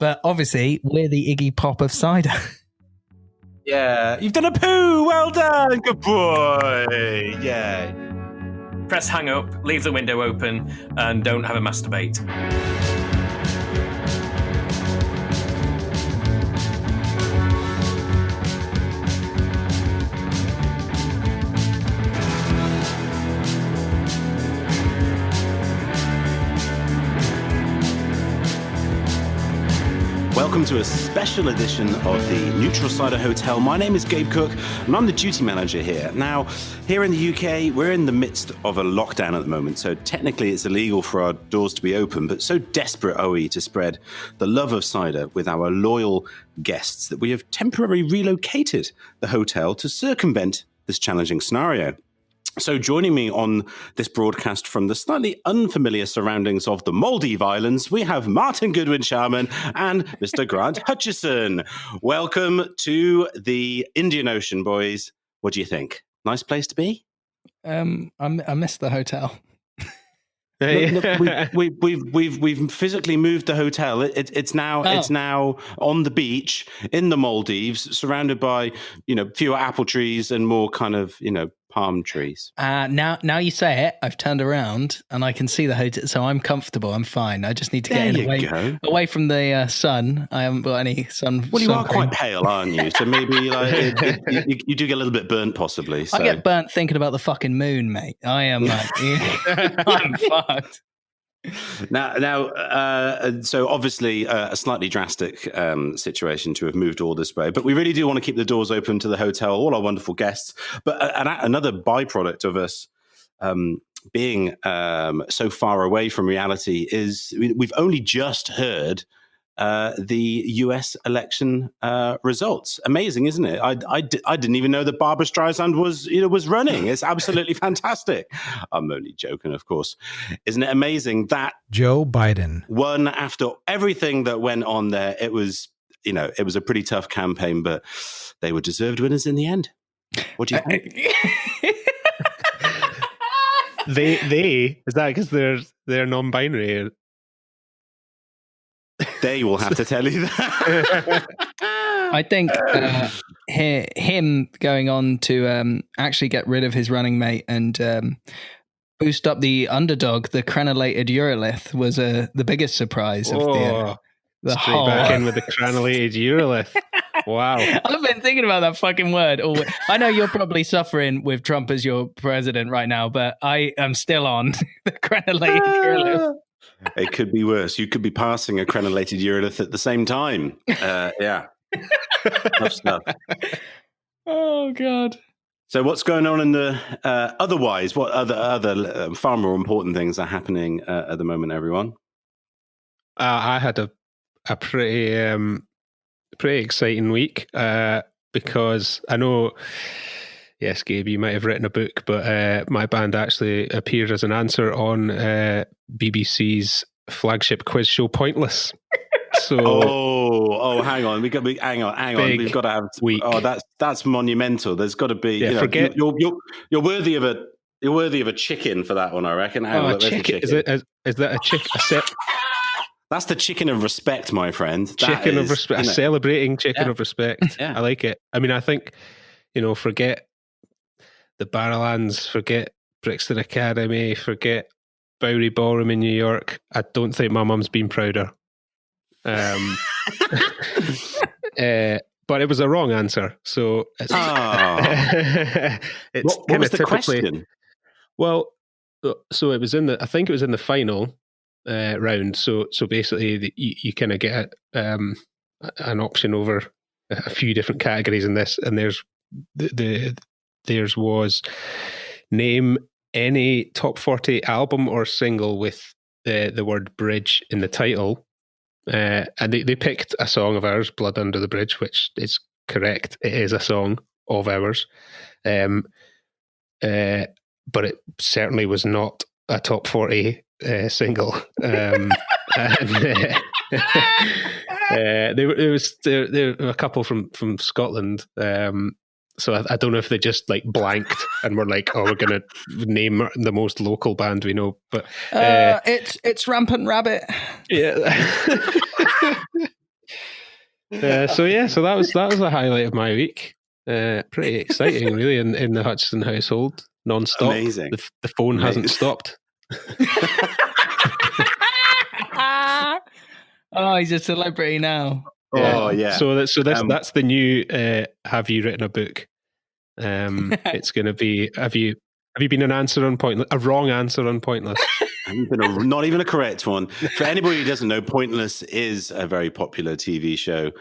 But obviously, we're the Iggy Pop of cider. Yeah, you've done a poo. Well done. Good boy. Yeah. Press hang up, leave the window open, and don't have a masturbate. Welcome to a special edition of the Neutral Cider Hotel. My name is Gabe Cook, and I'm the duty manager here. Now, here in the UK, we're in the midst of a lockdown at the moment, so technically it's illegal for our doors to be open, but so desperate are we to spread the love of cider with our loyal guests that we have temporarily relocated the hotel to circumvent this challenging scenario. So joining me on this broadcast from the slightly unfamiliar surroundings of the Maldive Islands, we have Martin Goodwin-Sharman and Mr. Grant Hutchison. Welcome to the Indian Ocean, boys. What do you think? Nice place to be? I missed the hotel. Look, we've physically moved the hotel. It's now on the beach in the Maldives, surrounded by fewer apple trees and more kind of palm trees. Now you say it, I've turned around and I can see the hotel, so I'm comfortable. I'm fine. I just need to get away from the sun. I haven't got any sun. Well, you are quite pale, aren't you? So maybe you do get a little bit burnt, possibly. So. I get burnt thinking about the fucking moon, mate. I am I'm fucked. Now, so obviously a slightly drastic situation to have moved all this way, but we really do want to keep the doors open to the hotel, all our wonderful guests. But another byproduct of us being so far away from reality is we've only just heard the US election results. Amazing, isn't it? I didn't even know that Barbra Streisand was running. It's absolutely fantastic. I'm only joking, of course. Isn't it amazing that Joe Biden won after everything that went on there? It was a pretty tough campaign, but they were deserved winners in the end. What do you think? They is that because they're non-binary? They will have to tell you that. I think him going on to actually get rid of his running mate and boost up the underdog, the crenellated urolith, was the biggest surprise of the whole. Back in with the crenellated urolith. Wow. I've been thinking about that fucking word. I know you're probably suffering with Trump as your president right now, but I am still on the crenellated urolith. It could be worse. You could be passing a crenellated urolith at the same time. Yeah. Tough stuff. Oh, God. So what's going on in the otherwise? What other far more important things are happening at the moment, everyone? I had a pretty exciting week because I know... Yes, Gabe, you might have written a book, but my band actually appeared as an answer on BBC's flagship quiz show, Pointless. So, hang on, hang on. We've got to have. Week. Oh, that's monumental. There's got to be. Yeah, forget you're worthy of a. You're worthy of a chicken for that one, I reckon. A chicken. Is that a chicken? That's the chicken of respect, my friend. Chicken of respect. A celebrating chicken of respect. Yeah. I like it. I mean, I think forget the Barrowlands, forget Brixton Academy, forget Bowery Ballroom in New York. I don't think my mum's been prouder. But it was a wrong answer. So it's, what was the question? Well, so it was I think it was in the final round. So basically you kind of get an option over a few different categories in this, and theirs was name any top 40 album or single with the word bridge in the title. And they picked a song of ours, Blood Under the Bridge, which is correct. It is a song of ours. But it certainly was not a top 40 single. There were a couple from Scotland. So I don't know if they just blanked and were like, "Oh, we're going to name the most local band we know." But it's Rampant Rabbit. Yeah. So that was a highlight of my week. Pretty exciting, really, in the Hutchison household, non-stop. Amazing. The phone hasn't stopped. Oh, he's a celebrity now. Oh yeah. So that's the new. Have you written a book? It's going to be. Have you been an answer on Pointless? A wrong answer on Pointless. Not even a correct one. For anybody who doesn't know, Pointless is a very popular TV show,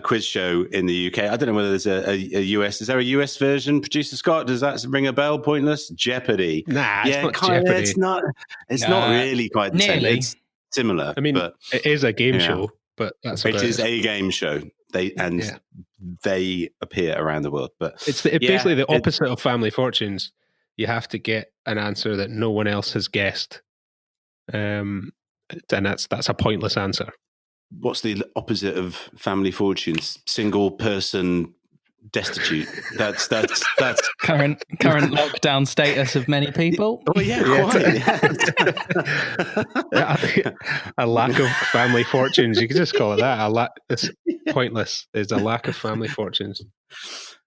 quiz show in the UK. I don't know whether there's a US. Is there a US version? Producer Scott, does that ring a bell? Pointless? Jeopardy. Nah, it's not Jeopardy. It's not really quite the same. It's similar. I mean, but it is a game show, but that's it is a game show. They appear around the world, but it's basically the opposite of Family Fortunes. You have to get an answer that no one else has guessed. And that's a pointless answer. What's the opposite of Family Fortunes? Single person, destitute. That's current lockdown status of many people. Oh yeah, quite. A lack of family fortunes. You could just call it that. It's pointless. There's a lack of family fortunes.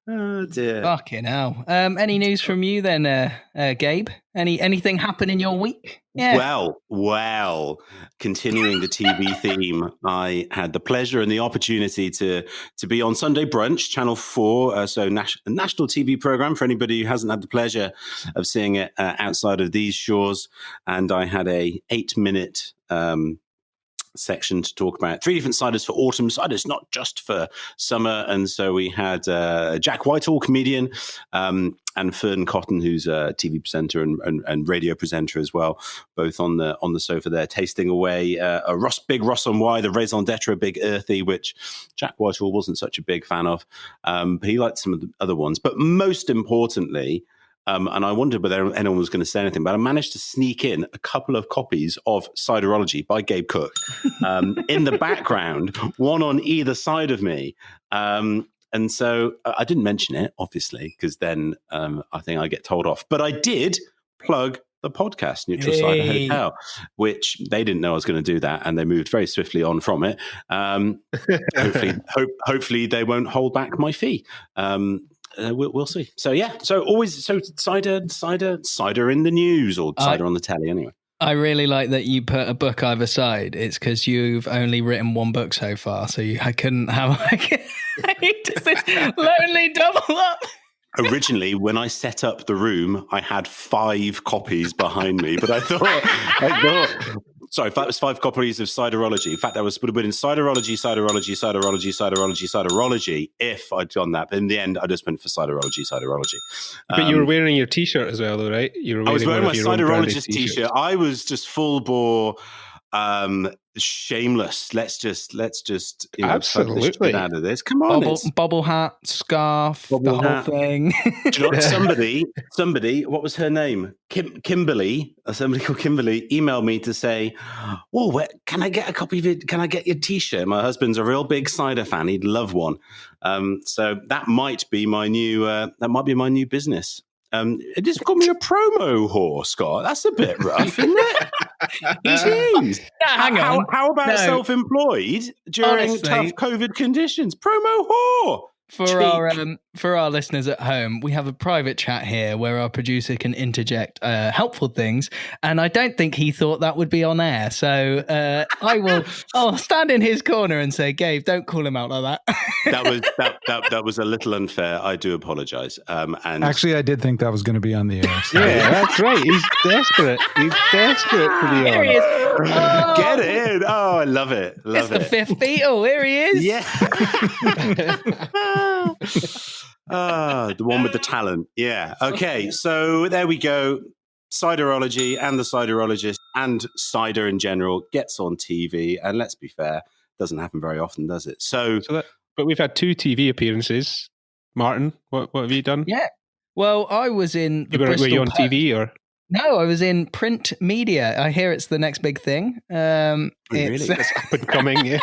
Oh dear. Fucking hell. Any news from you then, Gabe? Anything happen in your week? Yeah. Well, continuing the TV theme, I had the pleasure and the opportunity to be on Sunday Brunch, Channel 4, a national TV program for anybody who hasn't had the pleasure of seeing it outside of these shores. And I had a 8-minute section to talk about 3 different ciders for autumn ciders, not just for summer. And so we had Jack Whitehall, comedian, and Fern Cotton, who's a TV presenter and radio presenter as well, both on the sofa there, tasting away a big Ross on Wye, the raison d'etre, big earthy, which Jack Whitehall wasn't such a big fan of, but he liked some of the other ones. But most importantly, and I wondered whether anyone was going to say anything, but I managed to sneak in a couple of copies of Ciderology by Gabe Cook in the background, one on either side of me. And so I didn't mention it, obviously, because then I think I get told off. But I did plug the podcast, Neutral Cider Hotel, which they didn't know I was going to do that, and they moved very swiftly on from it. Hopefully they won't hold back my fee. We'll see. So cider in the news, or cider on the telly anyway. I really like that you put a book either side. It's because you've only written one book so far, so I couldn't have just this lonely double up. Originally, when I set up the room, I had 5 copies behind me, but I thought. Sorry, that was 5 copies of Ciderology. In fact, that would have been Ciderology if I'd done that. But in the end, I just went for Ciderology. But you were wearing your T-shirt as well, though, right? I was wearing my Ciderologist T-shirt. I was just full bore, shameless. Let's just absolutely get out of this. Come on, bobble hat, scarf, whole thing. Do you know, somebody, what was her name? Kimberly, somebody called Kimberly, emailed me to say, "Oh, can I get a copy of it? Can I get your T-shirt? My husband's a real big cider fan. He'd love one." So that might be my new business. It just called me a promo whore, Scott. That's a bit rough, isn't it? Jeez. Hang on. How about self-employed during tough COVID conditions? Promo whore. For our listeners at home, we have a private chat here where our producer can interject helpful things, and I don't think he thought that would be on air. So I'll stand in his corner and say, Gabe, don't call him out like that. that was a little unfair. I do apologize. And actually, I did think that was going to be on the air. So. Yeah, that's right. He's desperate. He's desperate to be on. Here he is. Oh, get in. Oh, I love it. It's the 5th Beatle. Here he is. Yeah. The one with the talent. Yeah. Okay. So there we go. Ciderology and the Ciderologist and cider in general gets on TV. And let's be fair, doesn't happen very often, does it? But we've had 2 TV appearances. Martin, what have you done? Yeah. Well, I was in the Bristol Were you on TV or? No, I was in print media. I hear it's the next big thing. Really? It's up and coming, yeah.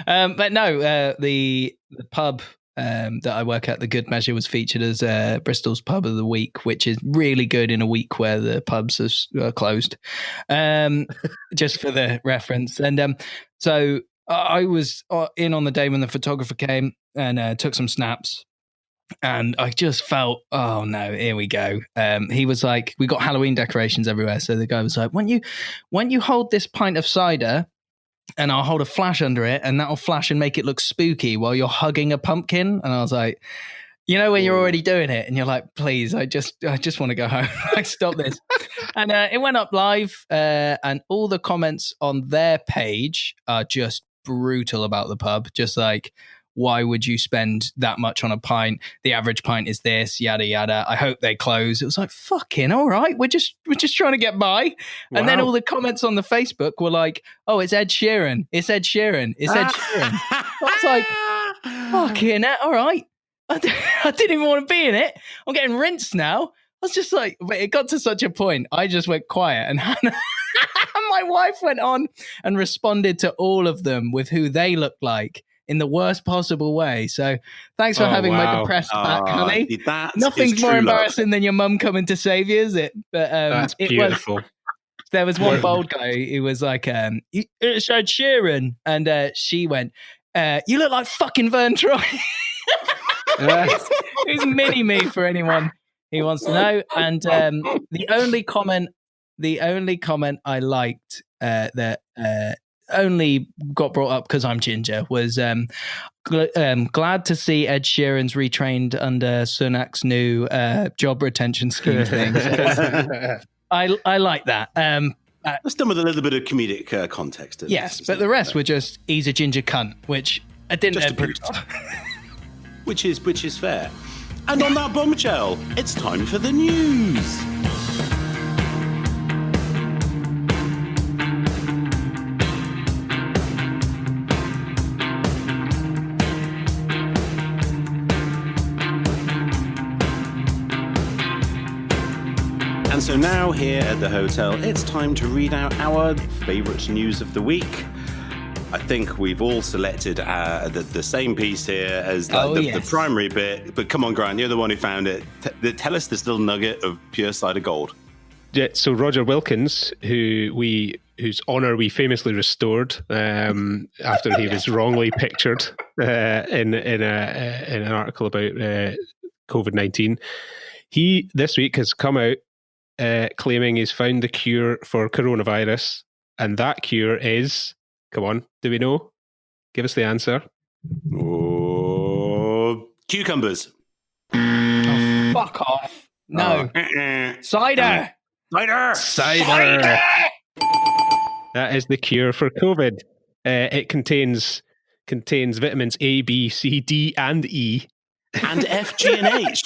But no, the pub that I work at, the Good Measure, was featured as Bristol's Pub of the Week, which is really good in a week where the pubs are closed. Just for the reference. And so I was in on the day when the photographer came and took some snaps. And I just felt, oh no, here we go. He was like, we got Halloween decorations everywhere. So the guy was like, when you hold this pint of cider and I'll hold a flash under it and that'll flash and make it look spooky while you're hugging a pumpkin. And I was like, when you're already doing it and you're like, please, I just want to go home. Like, stop this. And it went up live and all the comments on their page are just brutal about the pub. Just like, why would you spend that much on a pint? The average pint is this, yada, yada. I hope they close. It was like, fucking all right. We're just trying to get by. And then all the comments on the Facebook were like, oh, it's Ed Sheeran. It's Ed Sheeran. It's Ed Sheeran. I was like, fucking all right. I didn't even want to be in it. I'm getting rinsed now. I was just like, it got to such a point. I just went quiet and Hannah, my wife went on and responded to all of them with who they looked like in the worst possible way. So thanks for having my depressed back, honey. Nothing's more embarrassing than your mum coming to save you, is it? But that's beautiful. There was one bold guy who was like, it's Ed Sheeran. And she went, you look like fucking Vern Troy. Who's mini-me for anyone who wants to know. And the only comment I liked that only got brought up because I'm ginger was glad to see Ed Sheeran's retrained under Sunak's new job retention scheme thing. I like that. That's done with a little bit of comedic context. Yes, but the rest were just he's a ginger cunt, which I didn't approve of. Which is fair. And on that bombshell, it's time for the news. And so now here at the hotel, it's time to read out our favourite news of the week. I think we've all selected the same piece here as the primary bit. But come on, Grant, you're the one who found it. Tell us this little nugget of pure cider gold. Yeah, so Roger Wilkins, whose honour we famously restored after he was wrongly pictured in an article about COVID-19, he this week has come out claiming he's found the cure for coronavirus, and that cure is. Come on, do we know? Give us the answer. Oh, cucumbers. Oh, fuck off. No. Cider. Cider. That is the cure for COVID. It contains vitamins A, B, C, D, and E. And F, G, and H.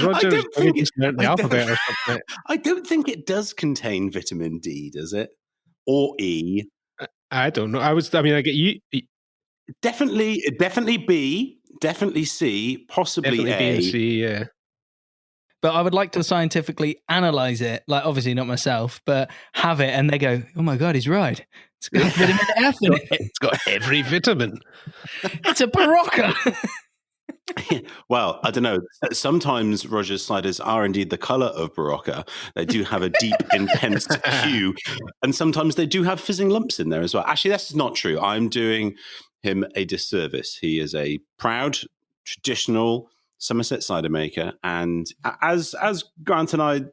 Roger's learned the alphabet or something. I don't think it does contain vitamin D, does it? Or E? I don't know. I get you. Definitely B, definitely C, possibly definitely A. B and C, yeah. But I would like to scientifically analyze it, like obviously not myself, but have it, and they go, "Oh my god, he's right. It's got vitamin F in it. It's got every vitamin. It's a Barocca." Well, I don't know. Sometimes Roger's ciders are indeed the colour of Barocca. They do have a deep, intense hue. And sometimes they do have fizzing lumps in there as well. Actually, that's not true. I'm doing him a disservice. He is a proud, traditional Somerset cider maker. And as Grant and I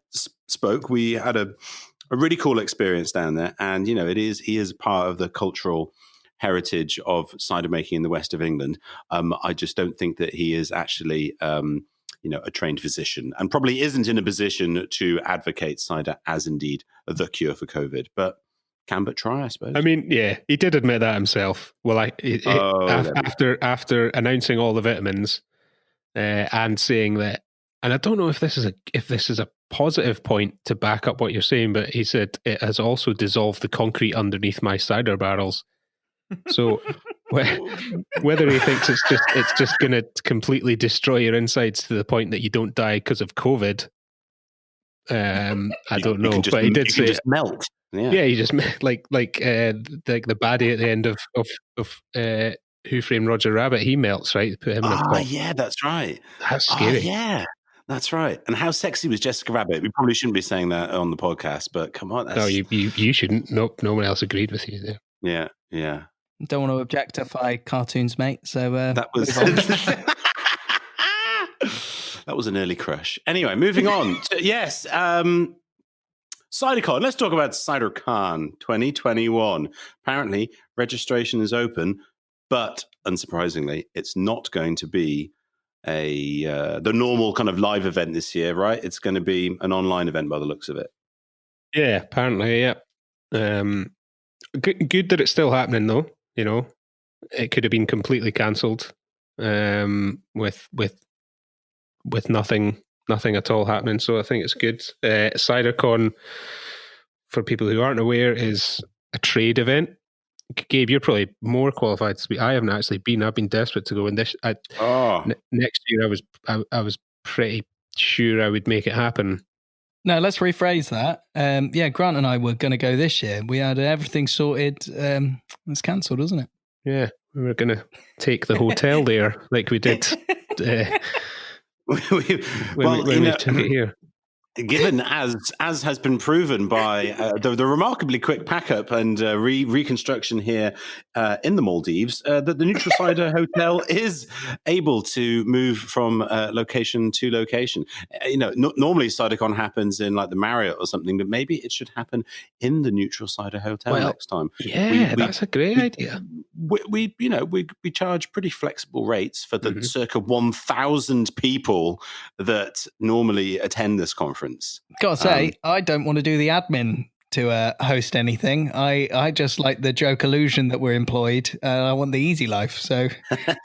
spoke, we had a really cool experience down there. And, he is part of the cultural heritage of cider making in the west of England. I just don't think that he is actually, a trained physician, and probably isn't in a position to advocate cider as indeed the cure for COVID. But can but try, I suppose. I mean, yeah, he did admit that himself. Well, after announcing all the vitamins and saying that, and I don't know if this is a positive point to back up what you're saying, but he said it has also dissolved the concrete underneath my cider barrels. So whether he thinks it's just going to completely destroy your insides to the point that you don't die because of COVID, I don't know. But he did say just melt. Yeah, he just like the baddie at the end of Who Framed Roger Rabbit. He melts, right? Put him in a pot. Yeah, that's right. That's scary. Yeah. That's right. And how sexy was Jessica Rabbit? We probably shouldn't be saying that on the podcast, but come on. No, you shouldn't. Nope, no one else agreed with you there. Yeah. Don't want to objectify cartoons, mate. So That was that was an early crush. Anyway, moving on. Yes, CyderCon. Let's talk about CyderCon 2021. Apparently, registration is open, but unsurprisingly, it's not going to be the normal kind of live event this year, right? It's going to be an online event by the looks of it. Yeah, apparently, yeah. Good that it's still happening, though. You know, it could have been completely cancelled with nothing at all happening. So I think it's good. CyderCon, for people who aren't aware, is a trade event. Gabe, you're probably more qualified to speak. I haven't actually been. I've been desperate to go. And next year, I was pretty sure I would make it happen. No, let's rephrase that. Grant and I were going to go this year. We had everything sorted. It's cancelled, wasn't it? Yeah, we were going to take the hotel there like we did when we took it here. Given, as has been proven by the remarkably quick pack-up and reconstruction here in the Maldives, that the Neutral Cider Hotel is able to move from location to location. Normally CyderCon happens in like the Marriott or something, but maybe it should happen in the Neutral Cider Hotel next time. Yeah, that's a great idea. We charge pretty flexible rates for the circa 1,000 people that normally attend this conference. Gotta say, I don't want to do the admin to host anything. I just like the joke illusion that we're employed. I want the easy life. So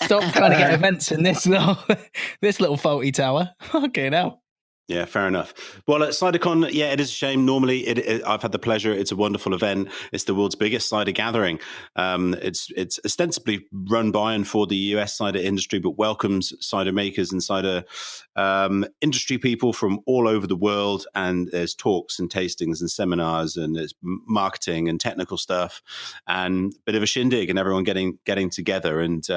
stop trying to get events in this little faulty tower. Okay, now. Yeah, fair enough. Well, at CyderCon, it is a shame. Normally, I've had the pleasure. It's a wonderful event. It's the world's biggest cider gathering. It's ostensibly run by and for the US cider industry, but welcomes cider makers and cider industry people from all over the world. And there's talks and tastings and seminars, and there's marketing and technical stuff, and a bit of a shindig, and everyone getting together. And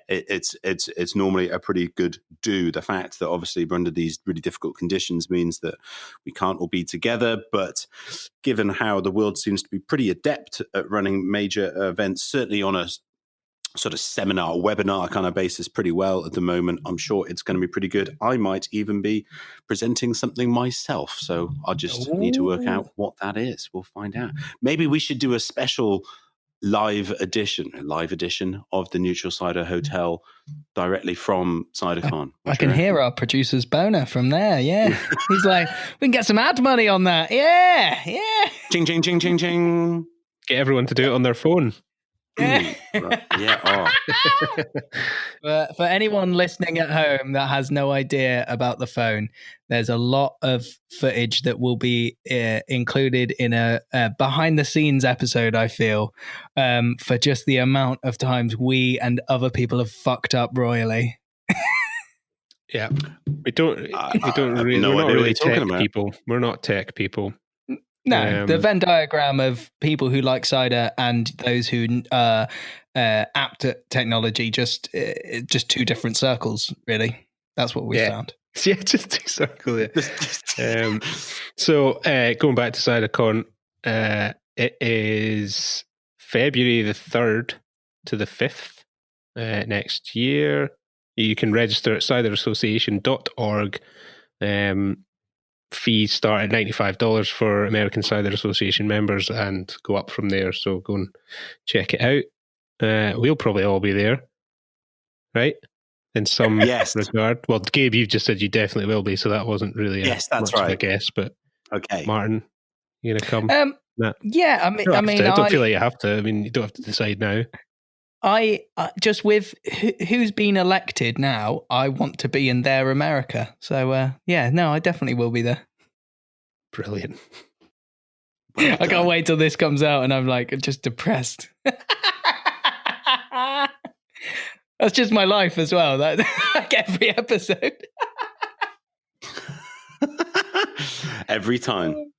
it's normally a pretty good do. The fact that obviously we're under these really difficult conditions means that we can't all be together. But given how the world seems to be pretty adept at running major events, certainly on a sort of seminar, webinar kind of basis pretty well at the moment, I'm sure it's going to be pretty good. I might even be presenting something myself. So I'll just need to work out what that is. We'll find out. Maybe we should do a special live edition of the Neutral Cider Hotel directly from CyderCon. I can hear our producer's boner from there. Yeah. He's like, we can get some ad money on that. Yeah. Ching, ching, ching, ching, ching. Get everyone to do it on their phone. Yeah. For anyone listening at home that has no idea about the phone, there's a lot of footage that will be included in a behind the scenes episode, I feel, for just the amount of times we and other people have fucked up royally. Yeah, we don't really. We're not really tech people. We're not tech people. No, the Venn diagram of people who like cider and those who are apt at technology, just two different circles, really. That's what we found. Yeah, just two circles. Yeah. So going back to CyderCon, it is February the 3rd to the 5th next year. You can register atciderassociation.org. Fees start at $95 for American Cider Association members and go up from there. So go and check it out. We'll probably all be there, right? In some regard. Well, Gabe, you've just said you definitely will be, so that wasn't really much of a guess. But okay, Martin, you gonna come? Yeah, I don't feel like you have to. I mean, you don't have to decide now. I just with who's been elected now, I want to be in their America. So I definitely will be there. Brilliant. I can't wait till this comes out, and I'm like just depressed. That's just my life as well. That like every episode, every time.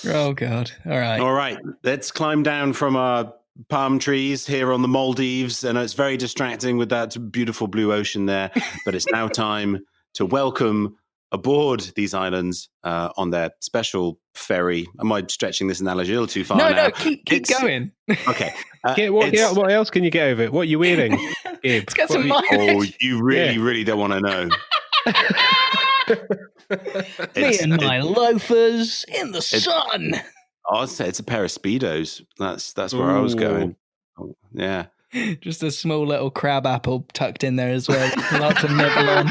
Oh God! All right. Let's climb down from our palm trees here on the Maldives, and it's very distracting with that beautiful blue ocean there. But it's now time to welcome aboard these islands on their special ferry. Am I stretching this analogy a little too far No, now? keep going. Okay. What else can you get out of it? What are you wearing, Gabe? Let's get some Oh, mileage. you really don't want to know. Me and my loafers in the sun. I'd say it's a pair of Speedos. That's where I was going. Oh, yeah. Just a small little crab apple tucked in there as well. Lots of nibble on.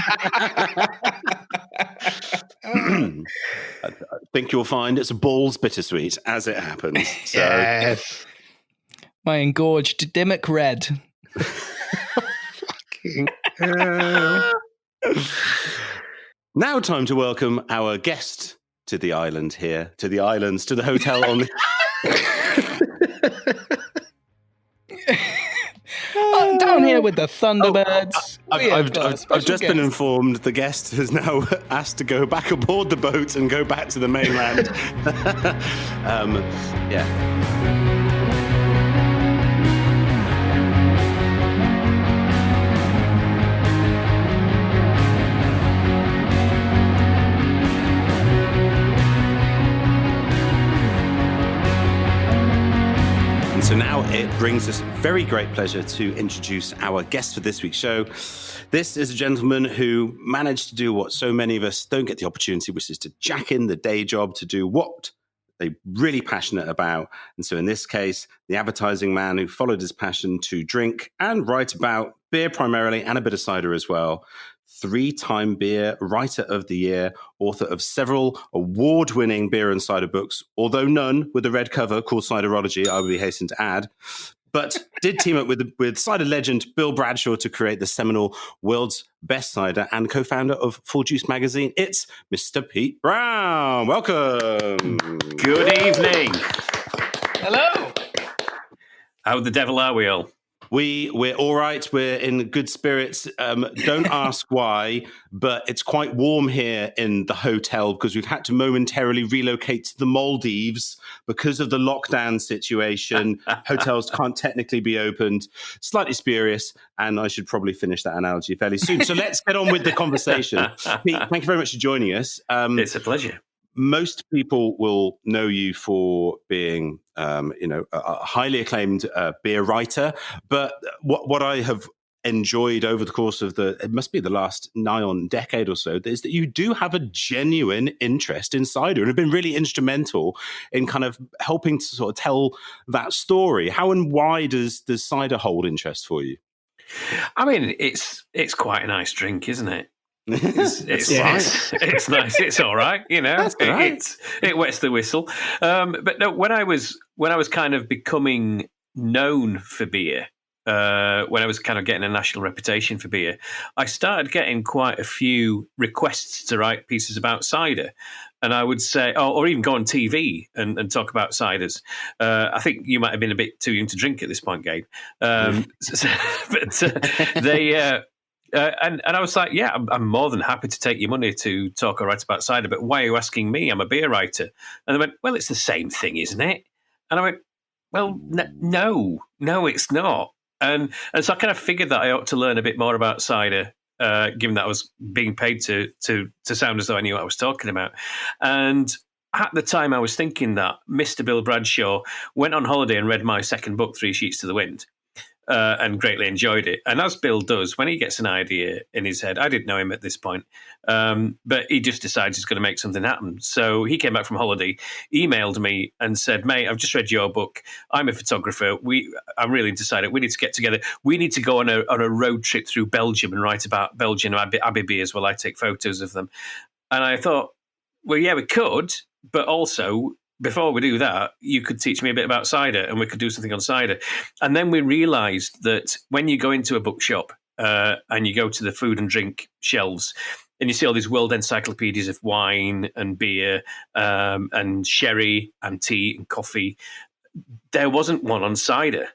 I think you'll find it's balls bittersweet as it happens. So. Yes. My engorged Dimmock red. Fucking hell. Now time to welcome our guest to the island here, to the islands, to the hotel on the... Down here with the Thunderbirds. I've just been informed the guest has now asked to go back aboard the boat and go back to the mainland. Yeah. So now it brings us very great pleasure to introduce our guest for this week's show. This is a gentleman who managed to do what so many of us don't get the opportunity, which is to jack in the day job to do what they're really passionate about. And so in this case, the advertising man who followed his passion to drink and write about beer primarily and a bit of cider as well. 3-time beer writer of the year, author of several award-winning beer and cider books, although none with a red cover called Ciderology, I would be hastened to add, but did team up with cider legend Bill Bradshaw to create the seminal World's Best Cider and co-founder of Full Juice magazine. It's Mr. Pete Brown. Welcome. Good evening. Hello. How the devil are we all? We're all right. We're in good spirits. Don't ask why, but it's quite warm here in the hotel because we've had to momentarily relocate to the Maldives because of the lockdown situation. Hotels can't technically be opened. Slightly spurious, and I should probably finish that analogy fairly soon. So let's get on with the conversation. Pete, thank you very much for joining us. It's a pleasure. Most people will know you for being, a highly acclaimed beer writer. But what I have enjoyed over the course of it must be the last nigh on decade or so, is that you do have a genuine interest in cider and have been really instrumental in kind of helping to sort of tell that story. How and why does cider hold interest for you? I mean, it's quite a nice drink, isn't it? It's nice. It's all right, you know. It wets the whistle. But no, when I was kind of becoming known for beer, when I was kind of getting a national reputation for beer, I started getting quite a few requests to write pieces about cider. And I would say, or even go on TV and talk about ciders. I think you might have been a bit too young to drink at this point, Gabe. But they... and I was like, yeah, I'm more than happy to take your money to talk or write about cider, but why are you asking me? I'm a beer writer. And they went, well, it's the same thing, isn't it? And I went, well, no, it's not. And so I kind of figured that I ought to learn a bit more about cider, given that I was being paid to sound as though I knew what I was talking about. And at the time I was thinking that Mr. Bill Bradshaw went on holiday and read my second book, 3 Sheets to the Wind. And greatly enjoyed it. And as Bill does, when he gets an idea in his head, I didn't know him at this point, but he just decides he's going to make something happen. So he came back from holiday, emailed me and said, mate, I've just read your book. I'm a photographer. I'm really into cider. We need to get together. We need to go on a road trip through Belgium and write about Belgian Abbey beers while I take photos of them. And I thought, well, yeah, we could, but also... before we do that, you could teach me a bit about cider and we could do something on cider. And then we realized that when you go into a bookshop and you go to the food and drink shelves and you see all these world encyclopedias of wine and beer and sherry and tea and coffee, there wasn't one on cider.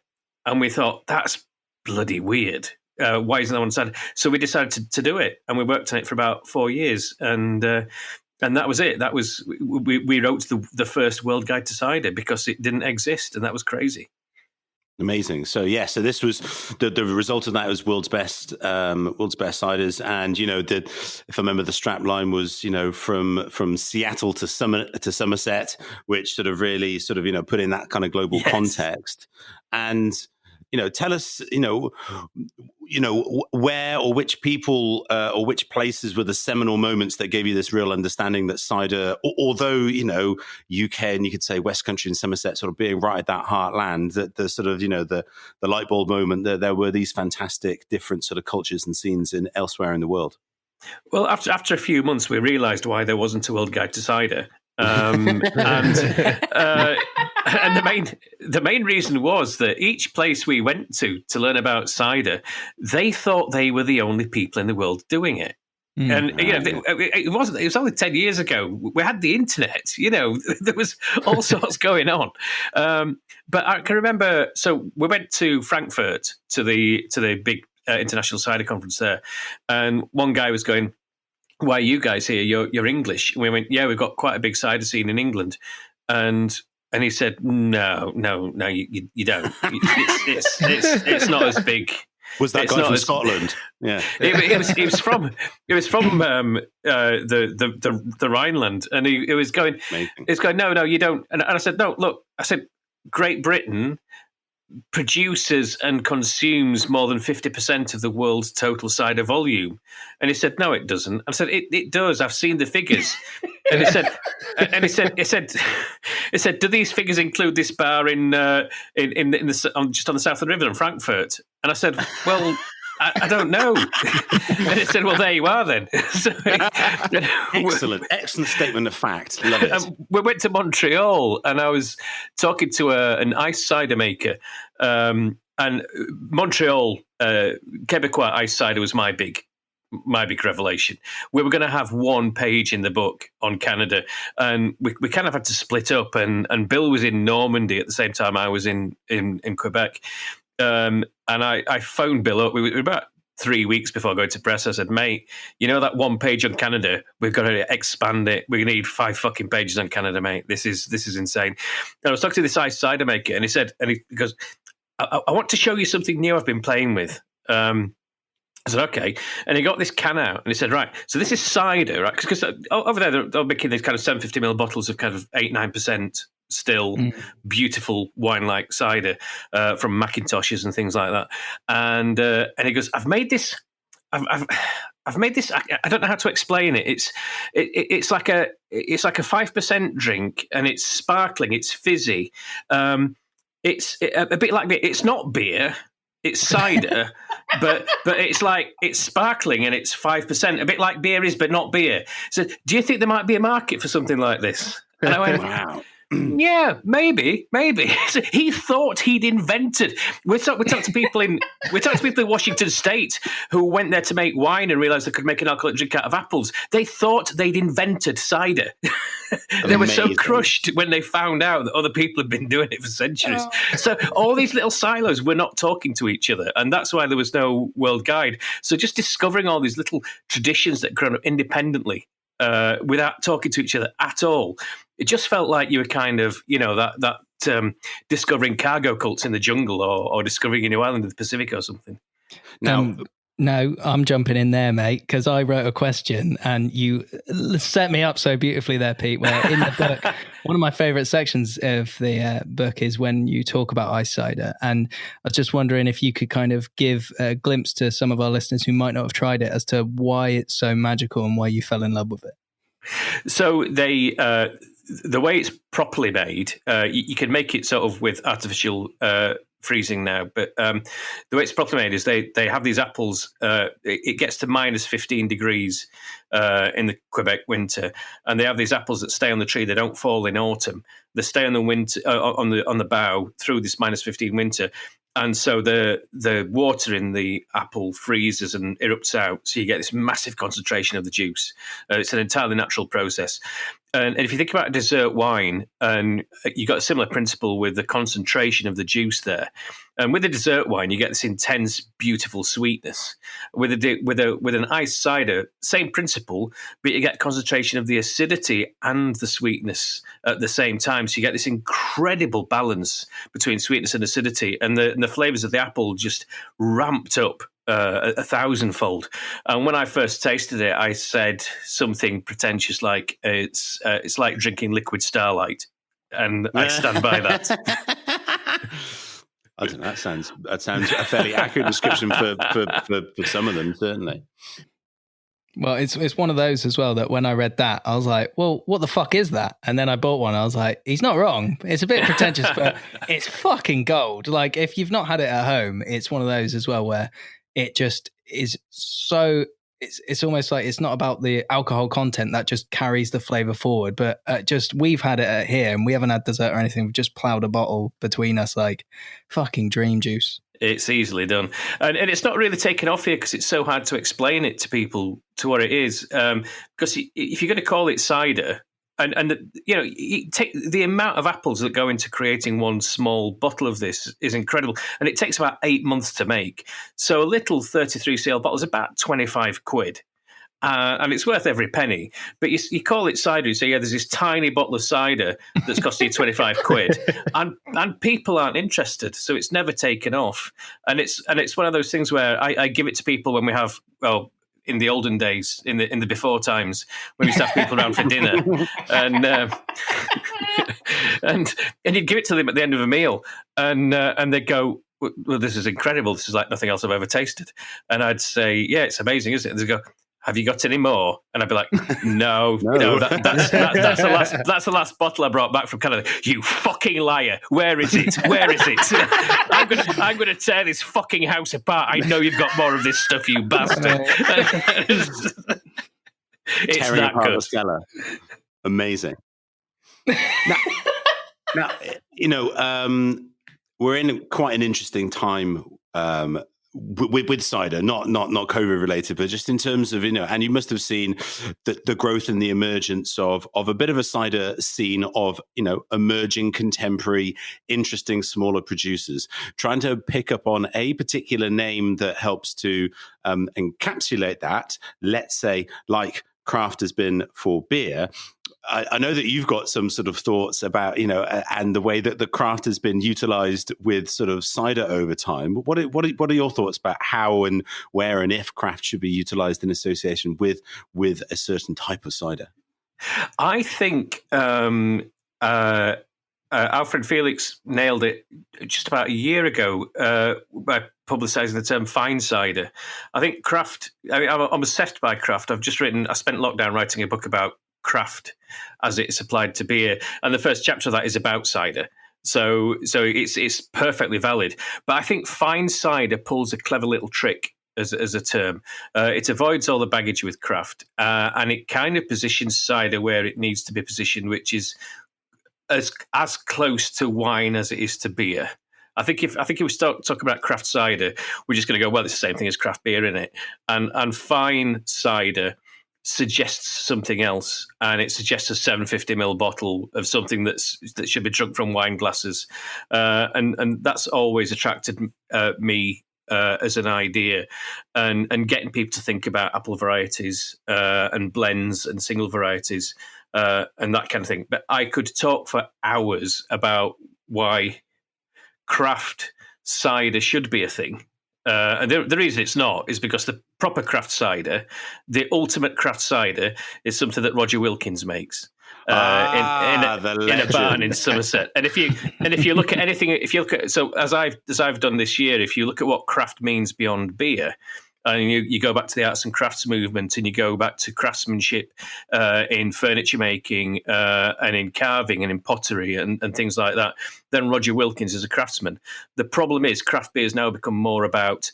And we thought, that's bloody weird. Why isn't there one on cider? So we decided to do it. And we worked on it for about 4 years. And that was it. That was we wrote the first World Guide to Cider because it didn't exist, and that was crazy. Amazing. So so this was the result of that was world's best ciders, and if I remember, the strap line was from Seattle to Somerset, which sort of really put in that kind of global context. And tell us where or which people or which places were the seminal moments that gave you this real understanding that cider, although UK and you could say West Country and Somerset sort of being right at that heartland, that the sort of the light bulb moment that there were these fantastic different sort of cultures and scenes in elsewhere in the world. Well, after a few months, we realised why there wasn't a World Guide to Cider. And the main reason was that each place we went to learn about cider, they thought they were the only people in the world doing it. And it wasn't. It was only 10 years ago. We had the internet. There was all sorts going on. But I can remember. So we went to Frankfurt to the big international cider conference there, and one guy was going, "Why are you guys here? You're English." And we went, "Yeah, we've got quite a big cider scene in England." And he said, "No, you don't. It's not as big." Was that guy from Scotland? Yeah, it was from the Rhineland, and he was going. Amazing. It's going. No, you don't. And I said, "No, look." I said, "Great Britain produces and consumes more than 50% of the world's total cider volume." And he said, "No, it doesn't." I said, "It does. I've seen the figures." And he said, "Do these figures include this bar in just on the south of the river in Frankfurt?" And I said, "Well, I don't know." And it said, "Well, there you are then." So, Excellent statement of fact. Love it. We went to Montreal, and I was talking to an ice cider maker. And Montreal, Quebecois ice cider was my big revelation. We were going to have one page in the book on Canada, and we kind of had to split up. And Bill was in Normandy at the same time I was in Quebec. And I phoned Bill up. We were about 3 weeks before going to press. I said, "Mate, that one page on Canada, we've got to expand it. We need 5 fucking pages on Canada, mate. This is insane." And I was talking to this ice cider maker, and he goes, I want to show you something new I've been playing with." I said, "Okay." And he got this can out, and he said, "Right, so this is cider, right?" Because over there, they're making these kind of 750 ml bottles of kind of 8-9% still beautiful wine-like cider from Macintoshes and things like that. And he goes, I've made this. I've made this. I don't know how to explain it. It's like a 5% drink, and it's sparkling. It's fizzy. It's a bit like beer. It's not beer. It's cider, but it's sparkling and it's 5%. A bit like beer is, but not beer. So, do you think there might be a market for something like this? And I went, "Wow." Yeah, maybe. So he thought he'd invented. We talked to people in Washington State who went there to make wine and realized they could make an alcoholic drink out of apples. They thought they'd invented cider. They were so crushed when they found out that other people had been doing it for centuries. Oh. So all these little silos were not talking to each other, and that's why there was no world guide. So just discovering all these little traditions that grown up independently without talking to each other at all. It just felt like you were kind of, that discovering cargo cults in the jungle or discovering a new island of the Pacific or something. No, I'm jumping in there, mate, because I wrote a question and you set me up so beautifully there, Pete, where in the book, one of my favourite sections of the book is when you talk about ice cider. And I was just wondering if you could kind of give a glimpse to some of our listeners who might not have tried it as to why it's so magical and why you fell in love with it. So the way it's properly made, you can make it sort of with artificial freezing now, but the way it's properly made is they have these apples. It gets to minus 15 degrees in the Quebec winter, and they have these apples that stay on the tree. They don't fall in autumn. They stay on the winter on the bough through this minus 15 winter. And so the water in the apple freezes and erupts out, so you get this massive concentration of the juice. It's an entirely natural process. And if you think about a dessert wine, and you got a similar principle with the concentration of the juice there. And with a dessert wine, you get this intense, beautiful sweetness. With an iced cider, same principle, but you get concentration of the acidity and the sweetness at the same time. So you get this incredible balance between sweetness and acidity, and the flavors of the apple just ramped up a thousandfold. And when I first tasted it, I said something pretentious like, "It's like drinking liquid Starlight," and I stand by that. I don't know. That sounds a fairly accurate description for some of them, certainly. Well, it's one of those as well that when I read that, I was like, well, what the fuck is that? And then I bought one. I was like, he's not wrong. It's a bit pretentious, but it's fucking gold. Like, if you've not had it at home, it's one of those as well where it just is so... It's almost like it's not about the alcohol content that just carries the flavor forward, but we've had it here and we haven't had dessert or anything. We've just plowed a bottle between us, like fucking dream juice. It's easily done. And it's not really taken off here because it's so hard to explain it to people to what it is. Because if you're going to call it cider, you take the amount of apples that go into creating one small bottle of this is incredible, and it takes about 8 months to make. So a little 33cl bottle is about 25 quid, and it's worth every penny. But you call it cider, you say, yeah, there's this tiny bottle of cider that's costing you 25 quid, and people aren't interested, so it's never taken off. And it's one of those things where I give it to people when we have, well, in the olden days, in the before times, when we used to have people around for dinner, and you'd give it to them at the end of a meal, and they'd go, "Well, this is incredible. This is like nothing else I've ever tasted." And I'd say, "Yeah, it's amazing, isn't it?" And they'd go, "Have you got any more?" And I'd be like, "No, that's the last bottle I brought back from Canada." "You fucking liar! Where is it? Where is it? I'm gonna tear this fucking house apart. I know you've got more of this stuff, you bastard." It's tearing that apart good. the cellar. Amazing. Now, we're in quite an interesting time. With cider, not COVID related, but just in terms of, and you must have seen the growth and the emergence of a bit of a cider scene of, emerging contemporary, interesting, smaller producers trying to pick up on a particular name that helps to encapsulate that, let's say, like craft has been for beer. I know that you've got some sort of thoughts about, and the way that the craft has been utilized with sort of cider over time. What are your thoughts about how and where and if craft should be utilized in association with a certain type of cider? I think Alfred Felix nailed it just about a year ago by publicising the term fine cider. I think craft, I'm obsessed by craft. I spent lockdown writing a book about craft as it's applied to beer, and the first chapter of that is about cider. So it's perfectly valid. But I think fine cider pulls a clever little trick as a term. It avoids all the baggage with craft, and it kind of positions cider where it needs to be positioned, which is as close to wine as it is to beer. I think if we start talking about craft cider, we're just going to go, well, it's the same thing as craft beer, isn't it? And fine cider suggests something else, and it suggests a 750ml bottle of something that should be drunk from wine glasses, and that's always attracted me as an idea, and getting people to think about apple varieties and blends and single varieties and that kind of thing. But I could talk for hours about why craft cider should be a thing. And the reason it's not is because the proper craft cider, the ultimate craft cider, is something that Roger Wilkins makes in a barn in Somerset. And if you look at anything, so as I've done this year, if you look at what craft means beyond beer, and you go back to the arts and crafts movement, and you go back to craftsmanship in furniture making and in carving and in pottery and things like that, then Roger Wilkins is a craftsman. The problem is craft beer has now become more about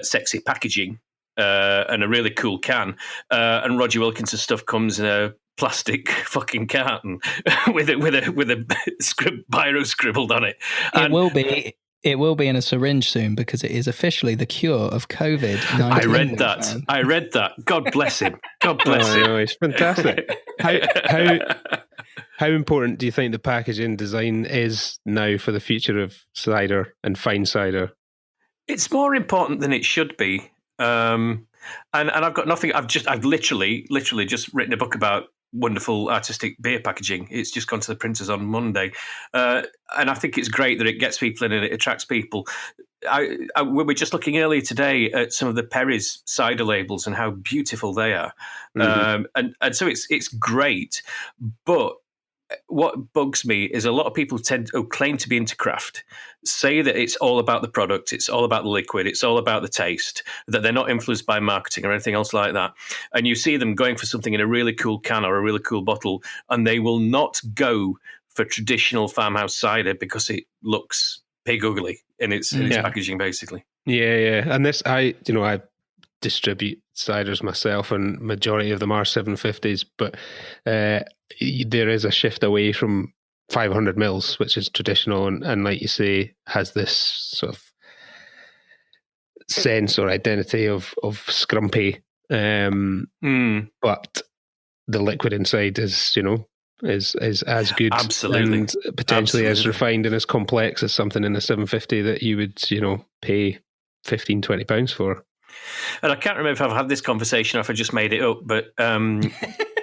sexy packaging and a really cool can, and Roger Wilkins' stuff comes in a plastic fucking carton with a biro scribbled on it. It will be. It will be in a syringe soon because it is officially the cure of COVID-19. I read that. God bless him. God bless him. No, it's fantastic. How important do you think the packaging design is now for the future of cider and fine cider? It's more important than it should be. And I've got nothing. I've literally just written a book about wonderful artistic beer packaging. It's just gone to the printers on Monday, and I think it's great that it gets people in and it attracts people. We were just looking earlier today at some of the Perry's cider labels and how beautiful they are, and so it's great. But what bugs me is a lot of people claim to be into craft, say that it's all about the product, it's all about the liquid, it's all about the taste, that they're not influenced by marketing or anything else like that. And you see them going for something in a really cool can or a really cool bottle, and they will not go for traditional farmhouse cider because it looks pig ugly in its packaging, basically. Yeah. And this, I distribute ciders myself, and majority of them are 750s, but there is a shift away from 500 mils, which is traditional, and like you say, has this sort of sense or identity of scrumpy, but the liquid inside is as good, absolutely, and potentially as refined and as complex as something in a 750 that you would pay £15-20 for. And I can't remember if I've had this conversation or if I just made it up, but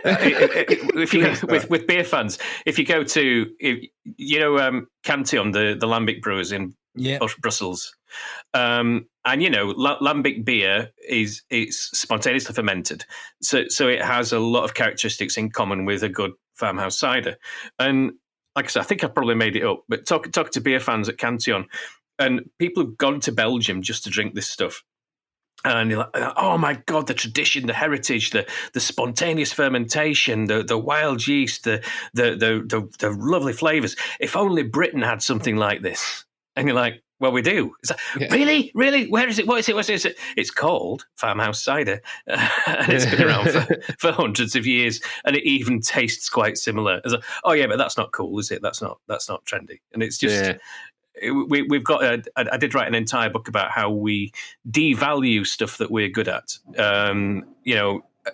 if you with beer fans, if you go to Cantillon, the Lambic brewers in Brussels, and Lambic beer it's spontaneously fermented, so it has a lot of characteristics in common with a good farmhouse cider. And like I said, I think I probably made it up, but talk to beer fans at Cantillon, and people have gone to Belgium just to drink this stuff. And you're like, oh my God, the tradition, the heritage, the spontaneous fermentation, the wild yeast, the lovely flavours. If only Britain had something like this. And you're like, well, we do. It's like, really? Where is it? What is it? It's called farmhouse cider. And it's been around for hundreds of years. And it even tastes quite similar. It's like, oh yeah, but that's not cool, is it? That's not trendy. And it's just... Yeah. We've got. I did write an entire book about how we devalue stuff that we're good at.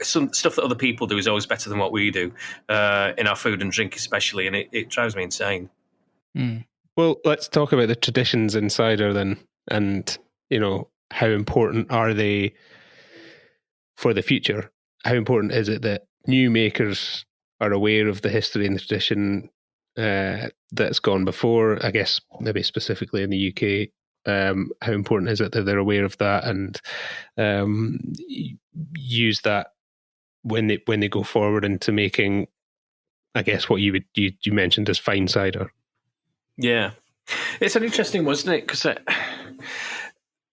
Some stuff that other people do is always better than what we do in our food and drink, especially, and it drives me insane. Well, let's talk about the traditions in cider then, and how important are they for the future? How important is it that new makers are aware of the history and the tradition that's gone before, I guess maybe specifically in the UK? How important is it that they're aware of that and use that when they go forward into making, I guess, what you mentioned as fine cider? Yeah, it's an interesting one, isn't it? Because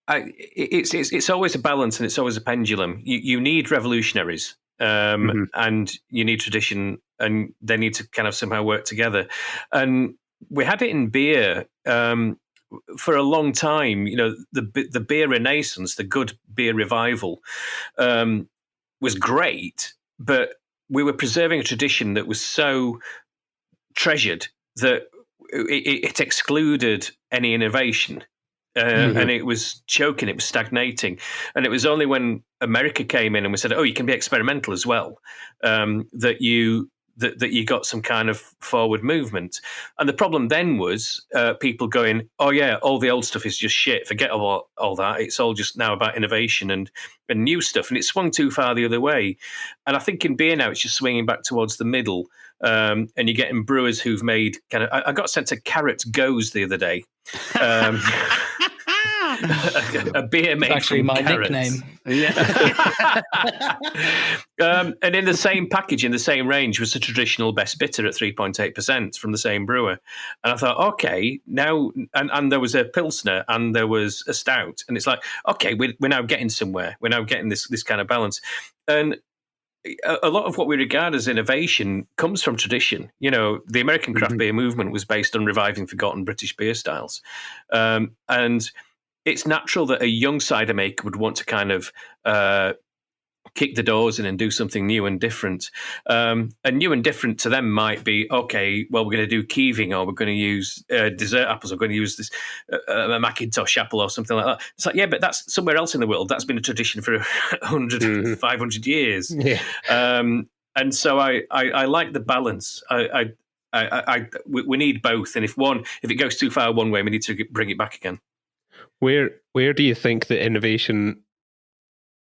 it's always a balance and it's always a pendulum. You need revolutionaries. And you need tradition, and they need to kind of somehow work together. And we had it in beer for a long time. The beer renaissance, the good beer revival, was great, but we were preserving a tradition that was so treasured that it excluded any innovation. And it was choking, it was stagnating. And it was only when America came in and we said, oh, you can be experimental as well, that you got some kind of forward movement. And the problem then was people going, oh yeah, all the old stuff is just shit, forget all that, it's all just now about innovation and new stuff. And it swung too far the other way. And I think in beer now it's just swinging back towards the middle. And you're getting brewers who've made kind of... I got sent a Carrot Goes the other day. A beer made actually from my carrots. Nickname. Yeah. And in the same package, in the same range, was the traditional best bitter at 3.8% from the same brewer. And I thought, okay, now, and there was a Pilsner and there was a stout. And it's like, okay, we're now getting somewhere. We're now getting this kind of balance. And a lot of what we regard as innovation comes from tradition. The American craft beer movement was based on reviving forgotten British beer styles. And it's natural that a young cider maker would want to kind of kick the doors in and do something new and different. And new and different to them might be, okay, well, we're going to do keeving, or we're going to use dessert apples, or we're going to use this a Macintosh apple or something like that. It's like, yeah, but that's somewhere else in the world. That's been a tradition for 100, 500 years. Yeah. And so I like the balance. We need both. And if it goes too far one way, we need to bring it back again. Where do you think the innovation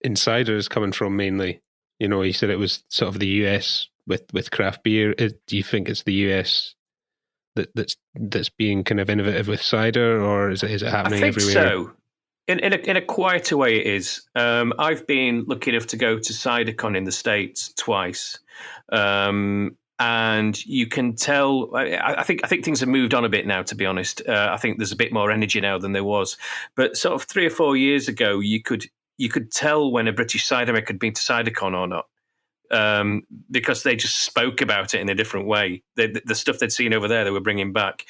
in cider is coming from mainly? You know, you said it was sort of the US with craft beer. Do you think it's the US that's being kind of innovative with cider, or is it happening everywhere? I think so. In a quieter way, it is. I've been lucky enough to go to CiderCon in the States twice, and you can tell. I think things have moved on a bit now. To be honest, I think there's a bit more energy now than there was. But sort of 3 or 4 years ago, you could tell when a British cider maker had been to CiderCon or not, because they just spoke about it in a different way. The stuff they'd seen over there, they were bringing back.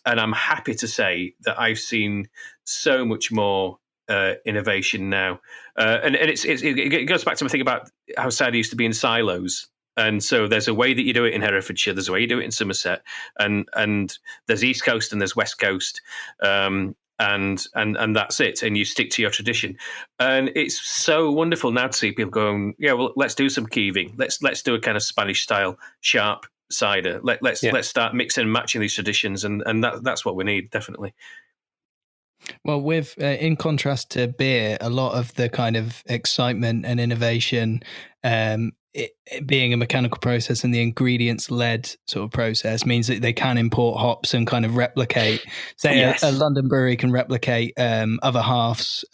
And I'm happy to say that I've seen so much more innovation now. And it goes back to my thing about how cider used to be in silos. And so there's a way that you do it in Herefordshire, there's a way you do it in Somerset, and there's East Coast and there's West Coast. And that's it. And you stick to your tradition. And it's so wonderful now to see people going, yeah, well, let's do some keeving. Let's do a kind of Spanish style sharp cider. Let's start mixing and matching these traditions, and that's what we need, definitely. Well, with in contrast to beer, a lot of the kind of excitement and innovation, it being a mechanical process and the ingredients led sort of process, means that they can import hops and kind of replicate, say yes. a London brewery can replicate other halves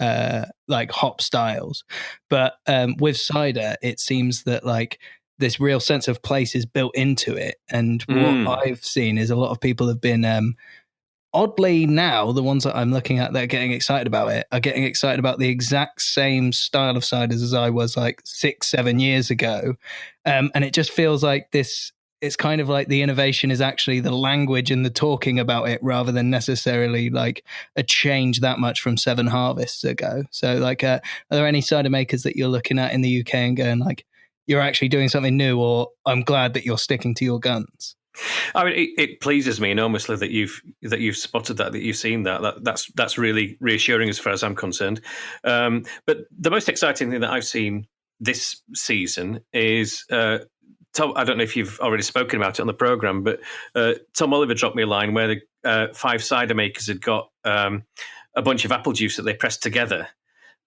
like hop styles, but with cider it seems that like this real sense of place is built into it. And what I've seen is a lot of people have been oddly, now the ones that I'm looking at that are getting excited about it are getting excited about the exact same style of ciders as I was like 6-7 years ago. And it just feels like this, it's kind of like the innovation is actually the language and the talking about it, rather than necessarily like a change that much from 7 harvests ago. So like, are there any cider makers that you're looking at in the UK and going like, you're actually doing something new, or I'm glad that you're sticking to your guns? I mean, it pleases me enormously that you've spotted that you've seen that. That's really reassuring as far as I'm concerned. But the most exciting thing that I've seen this season is Tom. I don't know if you've already spoken about it on the program, but Tom Oliver dropped me a line where the 5 cider makers had got a bunch of apple juice that they pressed together,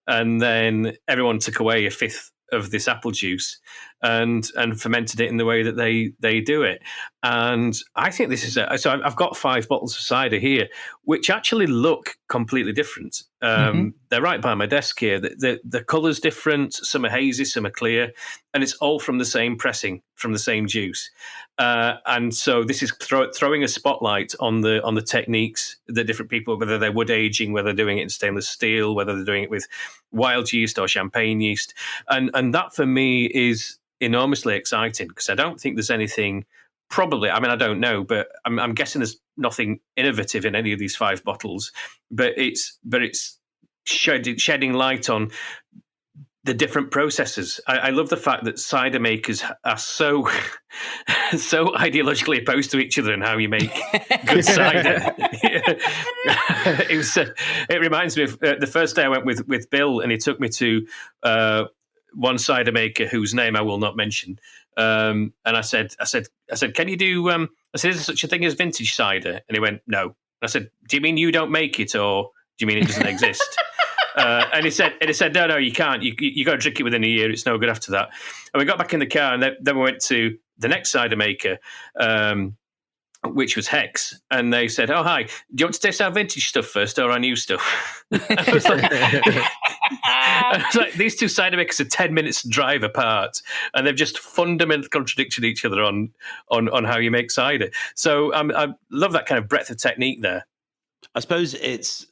and then everyone took away a fifth of this apple juice and fermented it in the way that they do it. And I think this is so I've got 5 bottles of cider here, which actually look completely different. They're right by my desk here. The colour's different. Some are hazy, some are clear, and it's all from the same pressing, from the same juice. And so this is throwing a spotlight on the techniques that different people, whether they're wood aging, whether they're doing it in stainless steel, whether they're doing it with wild yeast or champagne yeast. And that for me is enormously exciting, because I don't think there's anything, probably, I mean, I don't know, but I'm guessing there's nothing innovative in any of these 5 bottles, but it's shedding light on the different processes. I love the fact that cider makers are so ideologically opposed to each other and how you make good cider. It reminds me of the first day I went with Bill, and he took me to one cider maker whose name I will not mention. And I said, can you do? I said, is there such a thing as vintage cider? And he went, no. I said, do you mean you don't make it, or do you mean it doesn't exist? And he said, no, you can't. You got to drink it within a year. It's no good after that. And we got back in the car, and then we went to the next cider maker, which was Hex, and they said, "Oh, hi. Do you want to taste our vintage stuff first, or our new stuff?" I was like, these 2 cider makers are 10 minutes drive apart, and they've just fundamentally contradicted each other on how you make cider. So I love that kind of breadth of technique there. I suppose it's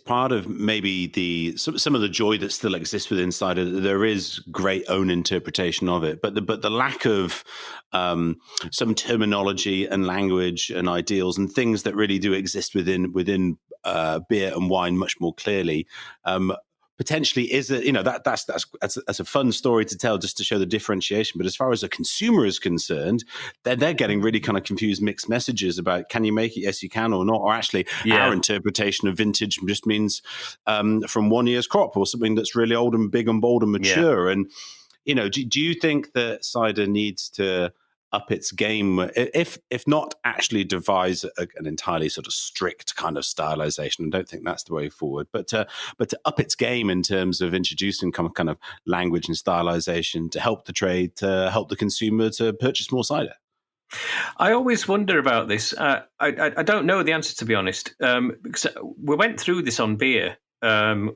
part of maybe some of the joy that still exists within cider. There is great own interpretation of it, but the lack of some terminology and language and ideals and things that really do exist within beer and wine much more clearly, potentially is that's a fun story to tell, just to show the differentiation. But as far as a consumer is concerned, they're getting really kind of confused, mixed messages about, can you make it? Yes, you can, or not. Or actually, our interpretation of vintage just means from 1 year's crop, or something that's really old and big and bold and mature. And do you think that cider needs to up its game, if not actually devise an entirely sort of strict kind of stylization? I don't think that's the way forward, but to up its game in terms of introducing kind of language and stylization to help the trade, to help the consumer to purchase more cider. I always wonder about this. I don't know the answer, to be honest, because we went through this on beer.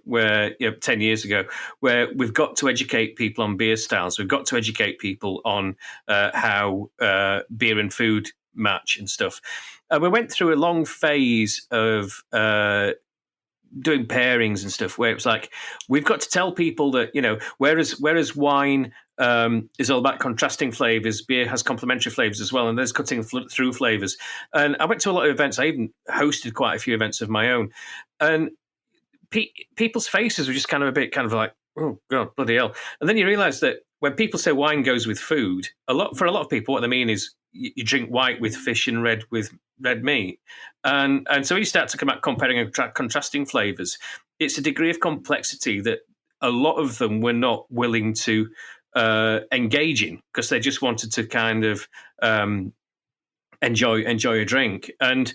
Where 10 years ago, where we've got to educate people on beer styles, we've got to educate people on how beer and food match and stuff. We went through a long phase of doing pairings and stuff, where it was like, we've got to tell people that, whereas wine is all about contrasting flavors, beer has complementary flavors as well, and there's cutting through flavors. And I went to a lot of events. I even hosted quite a few events of my own, and people's faces were just kind of a bit like, oh God, bloody hell. And then you realize that when people say wine goes with food, for a lot of people, what they mean is you drink white with fish and red with red meat. And so when you start to come out comparing and contrasting flavors, it's a degree of complexity that a lot of them were not willing to engage in, because they just wanted to kind of enjoy a drink. And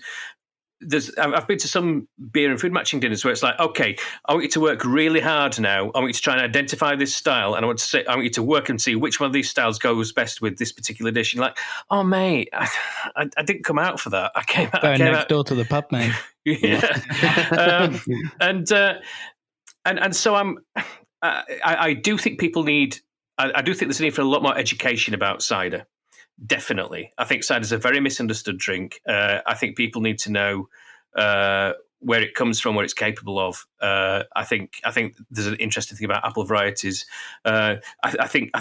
I've been to some beer and food matching dinners where it's like, okay, I want you to work really hard now. I want you to try and identify this style, and I want you to work and see which one of these styles goes best with this particular dish. And you're like, oh mate, I didn't come out for that. I came next door to the pub, mate. And so I do think people need. I do think there's a need for a lot more education about cider. Definitely. I think cider is a very misunderstood drink. I think people need to know where it comes from, what it's capable of. I think there's an interesting thing about apple varieties. I think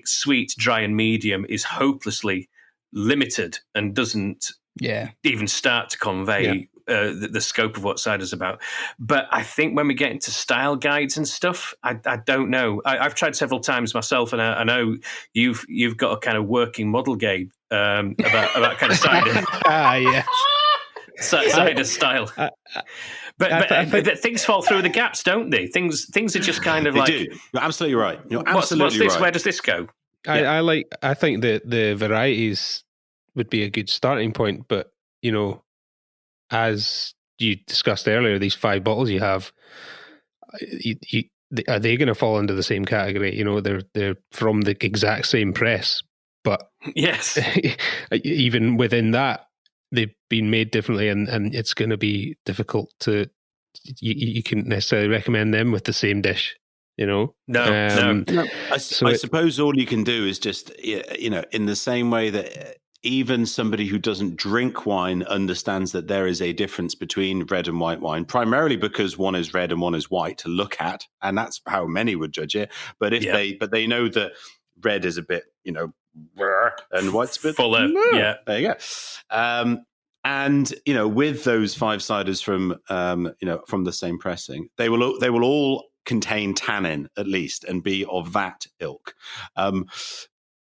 sweet, dry, and medium is hopelessly limited and doesn't even start to convey the scope of what cider's about. But I think when we get into style guides and stuff, I don't know. I've tried several times myself, and I know you've got a kind of working model, Gabe, about kind of cider. Yes. Cider style. But things fall through the gaps, don't they? Things are just kind of they like. Do. You're absolutely right. What's this? Right. Where does this go? I think that the varieties would be a good starting point, but as you discussed earlier, these 5 bottles you have, are they going to fall into the same category? They're from the exact same press, but yes, even within that, they've been made differently, and it's going to be difficult to. You couldn't necessarily recommend them with the same dish. No. I suppose all you can do is just in the same way that. Even somebody who doesn't drink wine understands that there is a difference between red and white wine, primarily because one is red and one is white to look at, and that's how many would judge it. But they know that red is a bit, and white's a bit fuller. Yeah, there you go. And with those 5 ciders from from the same pressing, they will all contain tannin at least and be of that ilk.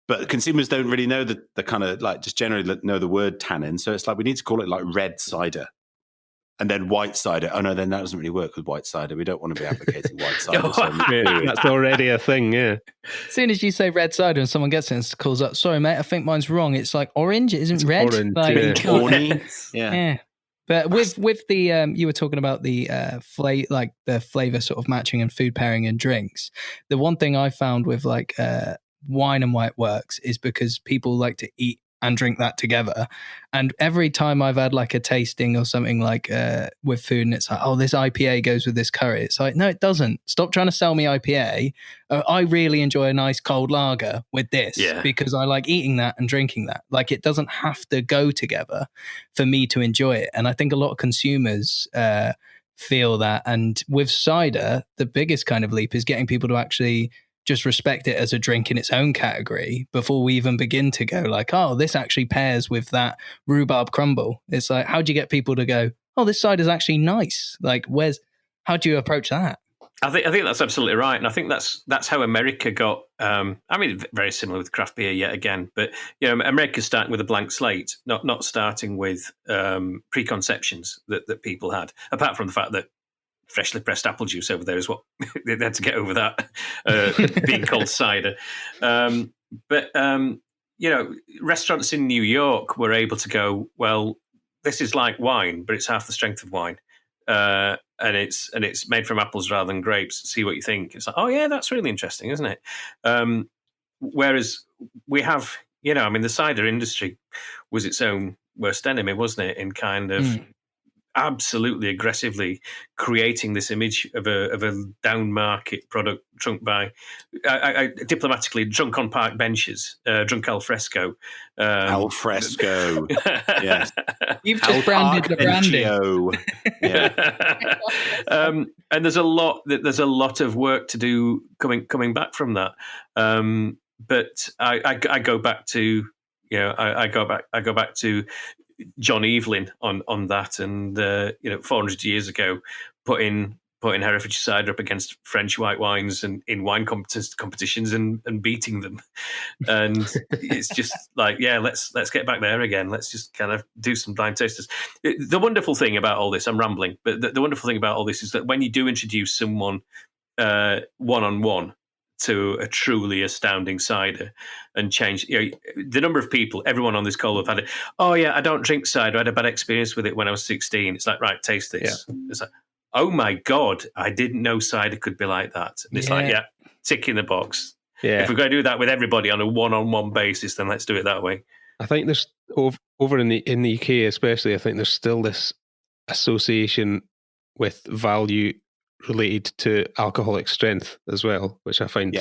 But consumers don't really know the kind of just generally know the word tannin. So it's like we need to call it like red cider and then white cider. Oh, no, then that doesn't really work with white cider. We don't want to be advocating white cider. That's already a thing, yeah. As soon as you say red cider and someone gets it and calls up, sorry, mate, I think mine's wrong. It's like orange. It isn't red. Orange, yeah. But with the you were talking about the the flavor sort of matching and food pairing and drinks. The one thing I found with wine and white works is because people like to eat and drink that together. And every time I've had a tasting or something with food, and it's like, oh, this IPA goes with this curry. It's like, no, it doesn't. Stop trying to sell me IPA. I really enjoy a nice cold lager with this because I like eating that and drinking that. It doesn't have to go together for me to enjoy it. And I think a lot of consumers feel that. And with cider, the biggest kind of leap is getting people to actually just respect it as a drink in its own category before we even begin to go oh, this actually pairs with that rhubarb crumble. It's like, how do you get people to go, oh, this cider is actually nice? How do you approach that? I think that's absolutely right, and I think that's how America got. Very similar with craft beer yet again, but America's starting with a blank slate, not starting with preconceptions that people had. Apart from the fact that freshly pressed apple juice over there is what they had to get over that being called cider. Restaurants in New York were able to go, well, this is like wine, but it's half the strength of wine. And it's made from apples rather than grapes. See what you think. It's like, oh yeah, that's really interesting, isn't it? Whereas we have, the cider industry was its own worst enemy, wasn't it? In kind of absolutely aggressively creating this image of a down market product drunk by diplomatically drunk on park benches, drunk al fresco. Al fresco, yes. You've just branded the branding. Yeah. And there's a lot of work to do coming back from that. But I go back to I go back to John Evelyn on that, and 400 years ago, putting Herefordshire cider up against French white wines and in wine competitions and beating them, and it's just like, yeah, let's get back there again. Let's just kind of do some blind tasters. The wonderful thing about all this, I'm rambling, but the wonderful thing about all this is that when you do introduce someone one-on-one to a truly astounding cider and change, the number of people, everyone on this call have had it. Oh yeah, I don't drink cider. I had a bad experience with it when I was 16. It's like, right, taste this. Yeah. It's like, oh my God, I didn't know cider could be like that. And it's like, yeah, tick in the box. Yeah. If we're going to do that with everybody on a one-on-one basis, then let's do it that way. I think there's over in the UK especially, I think there's still this association with value related to alcoholic strength as well, which I find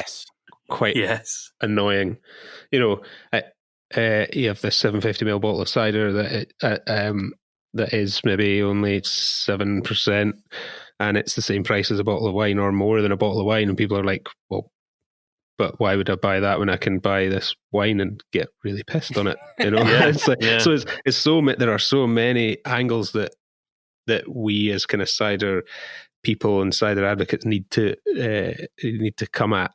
quite annoying. You have this 750ml bottle of cider that is maybe only 7%, and it's the same price as a bottle of wine or more than a bottle of wine, and people are like, well, but why would I buy that when I can buy this wine and get really pissed on it? So it's so there are so many angles that we as kind of cider people and cider advocates need to come at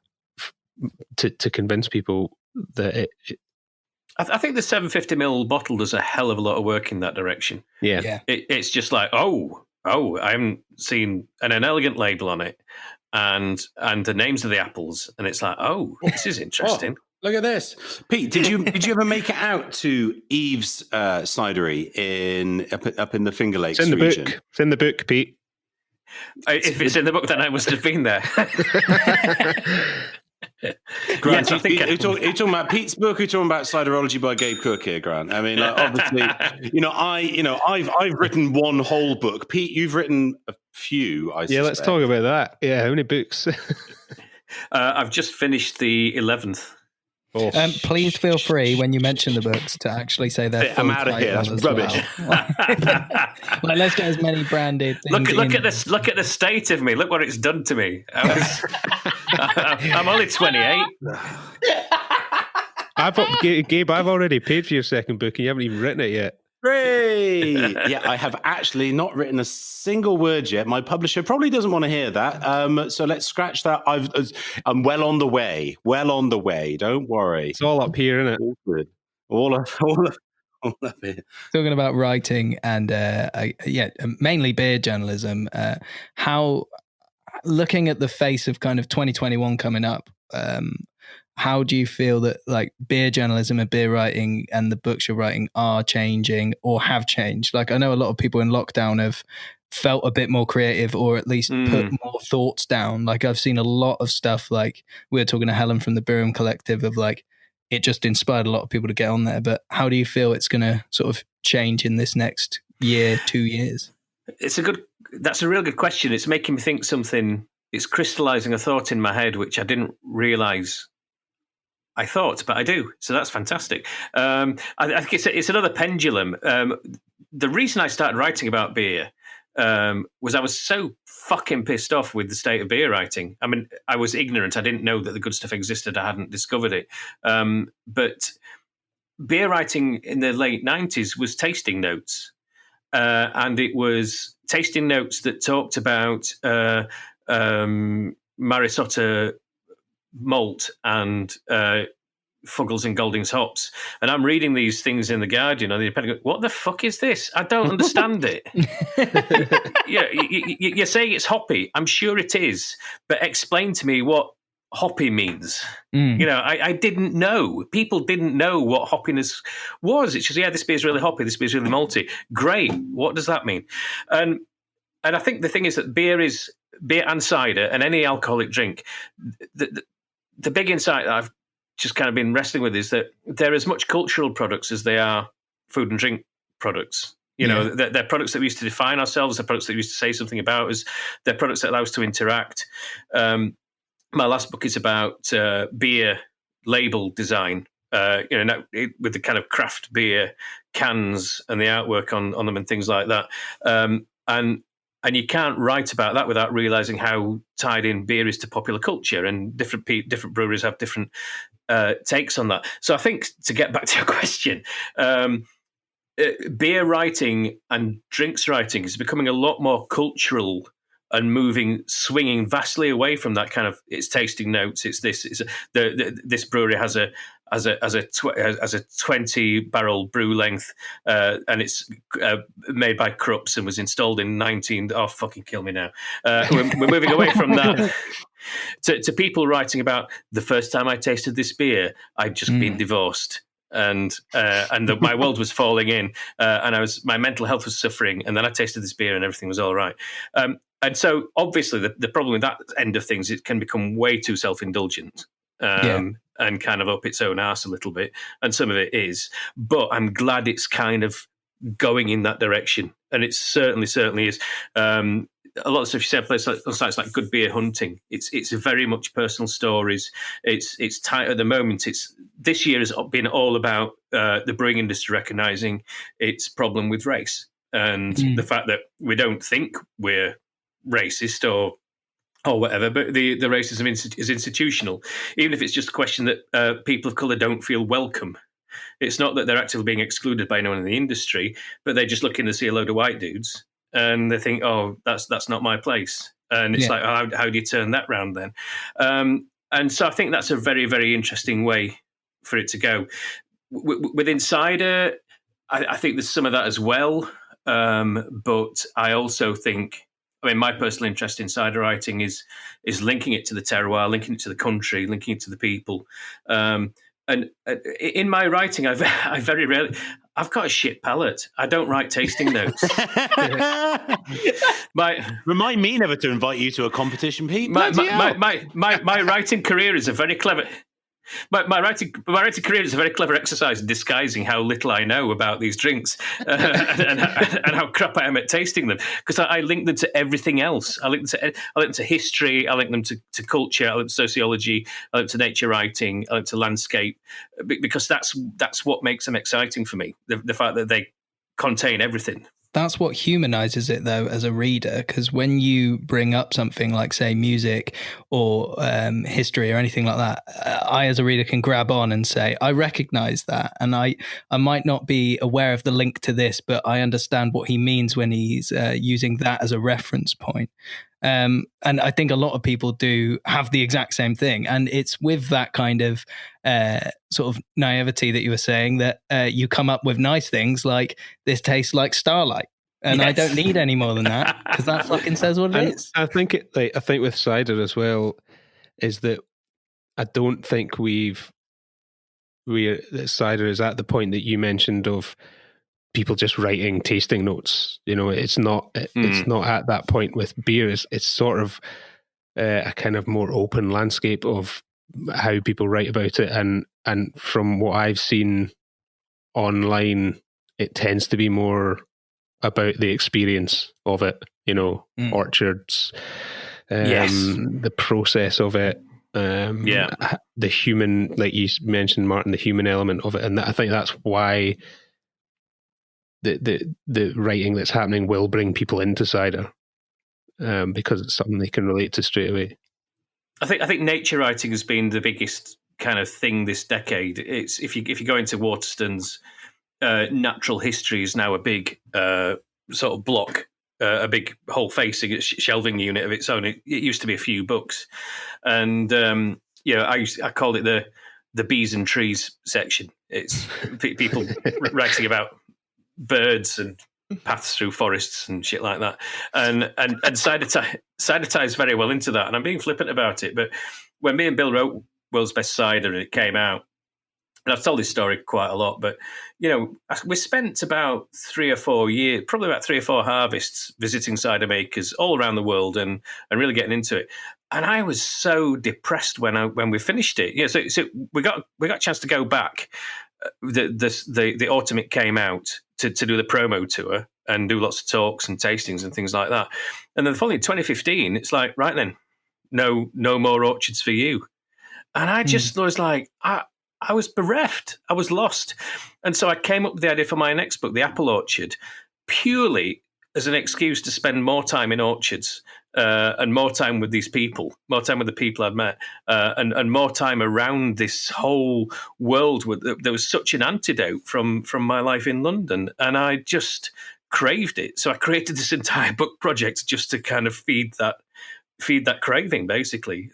to convince people that I think the 750ml bottle does a hell of a lot of work in that direction. Yeah. It's just like, I haven't seen an elegant label on it and the names of the apples, and it's like, oh, this is interesting. Look at this, Pete. Did you ever make it out to Eve's cidery up in the Finger Lakes region? It's in the book, Pete. If it's in the book, then I must have been there. Grant, are you talking about Pete's book? Or are you talking about Ciderology by Gabe Cook here, Grant? I mean, obviously, I've written one whole book. Pete, you've written a few. I suspect. Yeah, let's talk about that. Yeah, how many books? I've just finished the 11th. Oh. Please feel free when you mention the books to actually say their full I'm out of here. That's rubbish. Well. Let's get as many branded things. Look at this. Look at the state of me. Look what it's done to me. I'm only 28. Gabe, I've already paid for your second book, and you haven't even written it yet. Great. Yeah, I have actually not written a single word yet. My publisher probably doesn't want to hear that. So let's scratch that. I'm well on the way. Don't worry. It's all up here, isn't it? All good. All up here. Talking about writing and mainly beer journalism. How, looking at the face of kind of 2021 coming up, how do you feel that like beer journalism and beer writing and the books you're writing are changing or have changed? Like, I know a lot of people in lockdown have felt a bit more creative or at least put more thoughts down. Like, I've seen a lot of stuff, like we were talking to Helen from the Birham Collective, of like, it just inspired a lot of people to get on there. But how do you feel it's going to sort of change in this next year, 2 years? That's a real good question. It's making me think something. It's crystallizing a thought in my head, which I didn't realize I thought, but I do. So that's fantastic. I think it's another pendulum. The reason I started writing about beer was I was so fucking pissed off with the state of beer writing. I mean, I was ignorant. I didn't know that the good stuff existed. I hadn't discovered it. But beer writing in the late 90s was tasting notes. And it was tasting notes that talked about Marisotta malt and Fuggles and Golding's hops. And I'm reading these things in The Guardian, and the what the fuck is this? I don't understand it. You're saying it's hoppy. I'm sure it is. But explain to me what hoppy means. I didn't know. People didn't know what hoppiness was. It's just, this beer's really hoppy, this beer's really malty. Great. What does that mean? And I think the thing is that beer and cider and any alcoholic drink, the big insight that I've just kind of been wrestling with is that they're as much cultural products as they are food and drink products. They're products that we used to define ourselves, they're products that we used to say something about us, they're products that allow us to interact. My last book is about beer label design, with the kind of craft beer cans and the artwork on them and things like that. And you can't write about that without realizing how tied in beer is to popular culture, and different breweries have different takes on that. So I think, to get back to your question, beer writing and drinks writing is becoming a lot more cultural and swinging vastly away from that kind of, it's tasting notes. It's this. This brewery has a 20 barrel brew length, and it's made by Krups and was installed in 19. Oh, fucking kill me now. We're moving away from that to people writing about, the first time I tasted this beer, I'd just been divorced. And my world was falling in, and my mental health was suffering. And then I tasted this beer, and everything was all right. And so, obviously, the problem with that end of things, it can become way too self-indulgent, and kind of up its own arse a little bit. And some of it is, but I'm glad it's kind of going in that direction, and it certainly is. A lot of stuff you said, sites like Good Beer Hunting, it's very much personal stories. It's tight at the moment. This year has been all about the brewing industry recognizing its problem with race, and the fact that we don't think we're racist or whatever, but the racism is institutional. Even if it's just a question that people of colour don't feel welcome. It's not that they're actively being excluded by anyone in the industry, but they're just looking to see a load of white dudes, and they think, oh, that's not my place. And it's like, how do you turn that round then? And so I think that's a very, very interesting way for it to go. With cider, I think there's some of that as well. But I also think, my personal interest in cider writing is linking it to the terroir, linking it to the country, linking it to the people. And in my writing, I very rarely, I've got a shit palate. I don't write tasting notes. Remind me never to invite you to a competition, Pete. My writing career is a very clever. My writing career is a very clever exercise in disguising how little I know about these drinks and how crap I am at tasting them, because I link them to everything else. I link them to history. I link them to culture. I link them to sociology. I link them to nature writing. I link them to landscape, because that's what makes them exciting for me. The fact that they contain everything. That's what humanizes it, though, as a reader, because when you bring up something like, say, music or history or anything like that, I, as a reader, can grab on and say, I recognize that. And I might not be aware of the link to this, but I understand what he means when he's using that as a reference point. And I think a lot of people do have the exact same thing. And it's with that kind of sort of naivety that you were saying that you come up with nice things like, this tastes like Starlight. And yes. I don't need any more than that, because that fucking says what it is. I think with cider as well is that I don't think cider is at the point that you mentioned of people just writing tasting notes. It's not at that point with beer. It's sort of a kind of more open landscape of how people write about it, and from what I've seen online, it tends to be more about the experience of it, orchards, the process of it, the human, like you mentioned, Martin, the human element of it. And I think that's why the writing that's happening will bring people into cider, because it's something they can relate to straight away. I think nature writing has been the biggest kind of thing this decade. It's if you go into Waterstones, natural history is now a big sort of block a big whole facing shelving unit of its own. It used to be a few books, and I called it the bees and trees section. It's people writing about birds and paths through forests and shit like that, and cider ties very well into that. And I'm being flippant about it, but when me and Bill wrote World's Best Cider and it came out, and I've told this story quite a lot, but we spent about 3 or 4 years, probably about 3 or 4 harvests, visiting cider makers all around the world and really getting into it. And I was so depressed when we finished it. So we got a chance to go back. The autumn it came out to do the promo tour and do lots of talks and tastings and things like that. And then the following 2015, it's like, right then, no more orchards for you. And I just was like, I was bereft. I was lost. And so I came up with the idea for my next book, The Apple Orchard, purely as an excuse to spend more time in orchards and more time with these people, more time with the people I'd met, and more time around this whole world. There was such an antidote from my life in London, and I just craved it. So I created this entire book project just to kind of feed that craving, basically.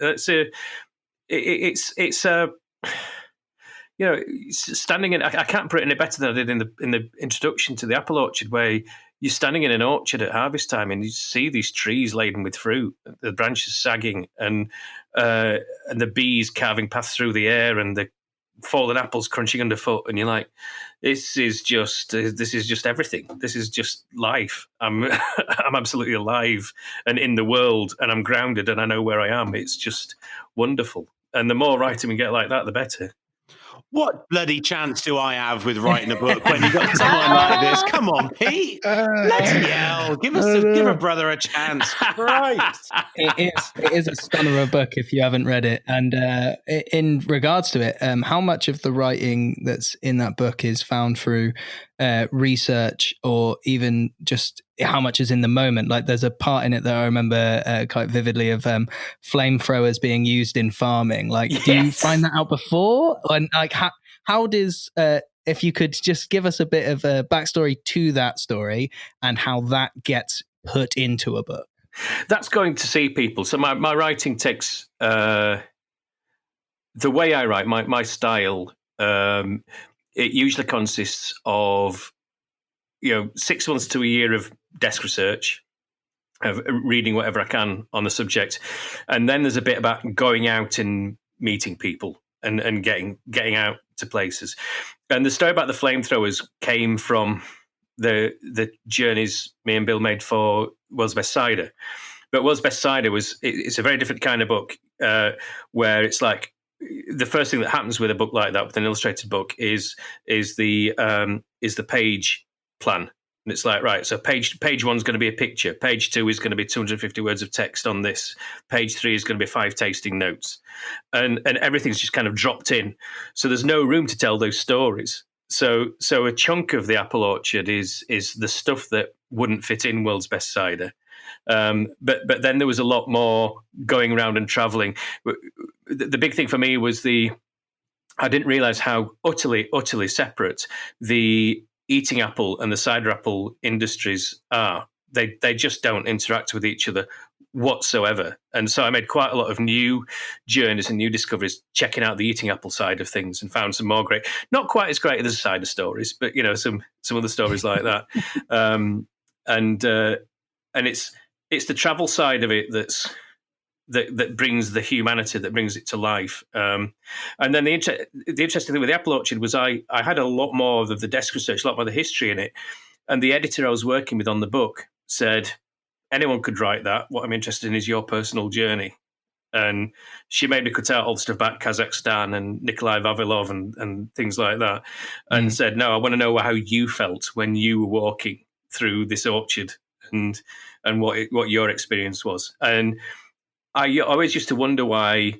Standing in, I can't put it any better than I did in the introduction to The Apple Orchard, where you're standing in an orchard at harvest time and you see these trees laden with fruit, the branches sagging, and the bees carving paths through the air, and the fallen apples crunching underfoot, and you're like, this is just everything. This is just life. I'm absolutely alive and in the world, and I'm grounded, and I know where I am. It's just wonderful. And the more writing we get like that, the better. What bloody chance do I have with writing a book when you've got someone like this? Come on, Pete. Bloody hell. Give a brother a chance. Right. It is a stunner of a book if you haven't read it. And in regards to it, how much of the writing that's in that book is found through research, or even just how much is in the moment? Like, there's a part in it that I remember quite vividly of flamethrowers being used in farming. Like, yes. Do you find that out before? And like, how does if you could just give us a bit of a backstory to that story and how that gets put into a book? That's going to see people. So my writing takes the way I write, my style. It usually consists of 6 months to a year of desk research, of reading whatever I can on the subject, and then there's a bit about going out and meeting people and getting out to places. And the story about the flamethrowers came from the journeys me and Bill made for World's Best Cider. But World's Best Cider it's a very different kind of book where it's like, the first thing that happens with a book like that, with an illustrated book, is the page plan. And it's like, right, so page 1's going to be a picture. Page 2 is going to be 250 words of text on this. Page 3 is going to be 5 tasting notes. And everything's just kind of dropped in. So there's no room to tell those stories. So a chunk of The Apple Orchard is the stuff that wouldn't fit in World's Best Cider. But then there was a lot more going around and traveling. The big thing for me was I didn't realize how utterly separate the eating apple and the cider apple industries are. They just don't interact with each other whatsoever. And so I made quite a lot of new journeys and new discoveries, checking out the eating apple side of things, and found some more great, not quite as great as the cider stories, but some other stories like that. And it's the travel side of it that brings the humanity, that brings it to life. And then the interesting thing with The Apple Orchard was I had a lot more of the desk research, a lot more of the history in it. And the editor I was working with on the book said, anyone could write that. What I'm interested in is your personal journey. And she made me cut out all the stuff about Kazakhstan and Nikolai Vavilov and things like that, and said, no, I want to know how you felt when you were walking through this orchard and what your experience was. And I always used to wonder why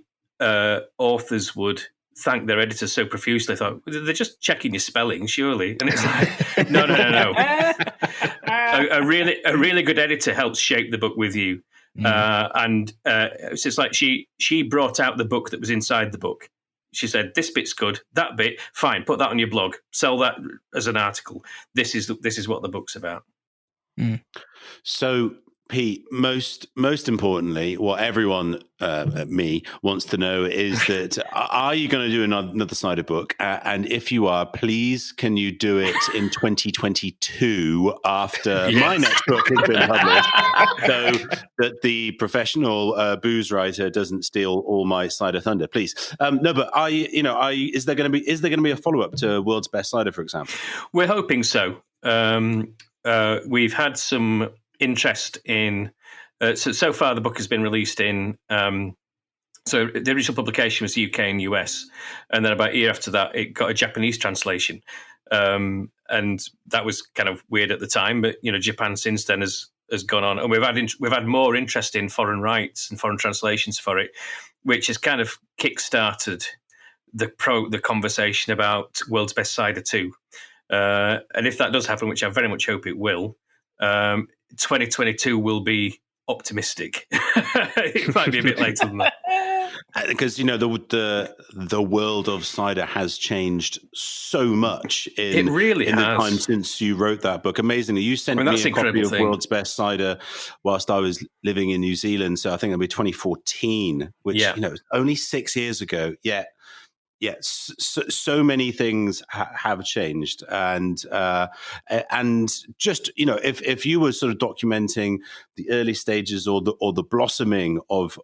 authors would thank their editors so profusely. I thought, they're just checking your spelling, surely. And it's like, no. A really good editor helps shape the book with you. And it's like she brought out the book that was inside the book. She said, this bit's good, that bit, fine, put that on your blog, sell that as an article. This is what the book's about. So, Pete, most importantly, what everyone, me, wants to know is that are you going to do another cider book? And if you are, please, can you do it in 2022 after my next book has been published, so that the professional booze writer doesn't steal all my cider thunder, please? No, but is there going to be a follow up to World's Best Cider, for example? We're hoping so. We've had some interest in so far the book has been released in so the original publication was the UK and US, and then about a year after that it got a Japanese translation, and that was kind of weird at the time, but Japan since then has gone on, and we've had more interest in foreign rights and foreign translations for it, which has kind of kick-started the conversation about World's Best Cider 2, and if that does happen, which I very much hope it will, 2022 will be optimistic. It might be a bit later than that. Because the world of cider has changed so much in the time since you wrote that book. Amazingly, you sent me a copy of World's Best Cider whilst I was living in New Zealand. So I think it'll be 2014, which only 6 years ago. Yes, so many things have changed, and just if you were sort of documenting the early stages or the blossoming of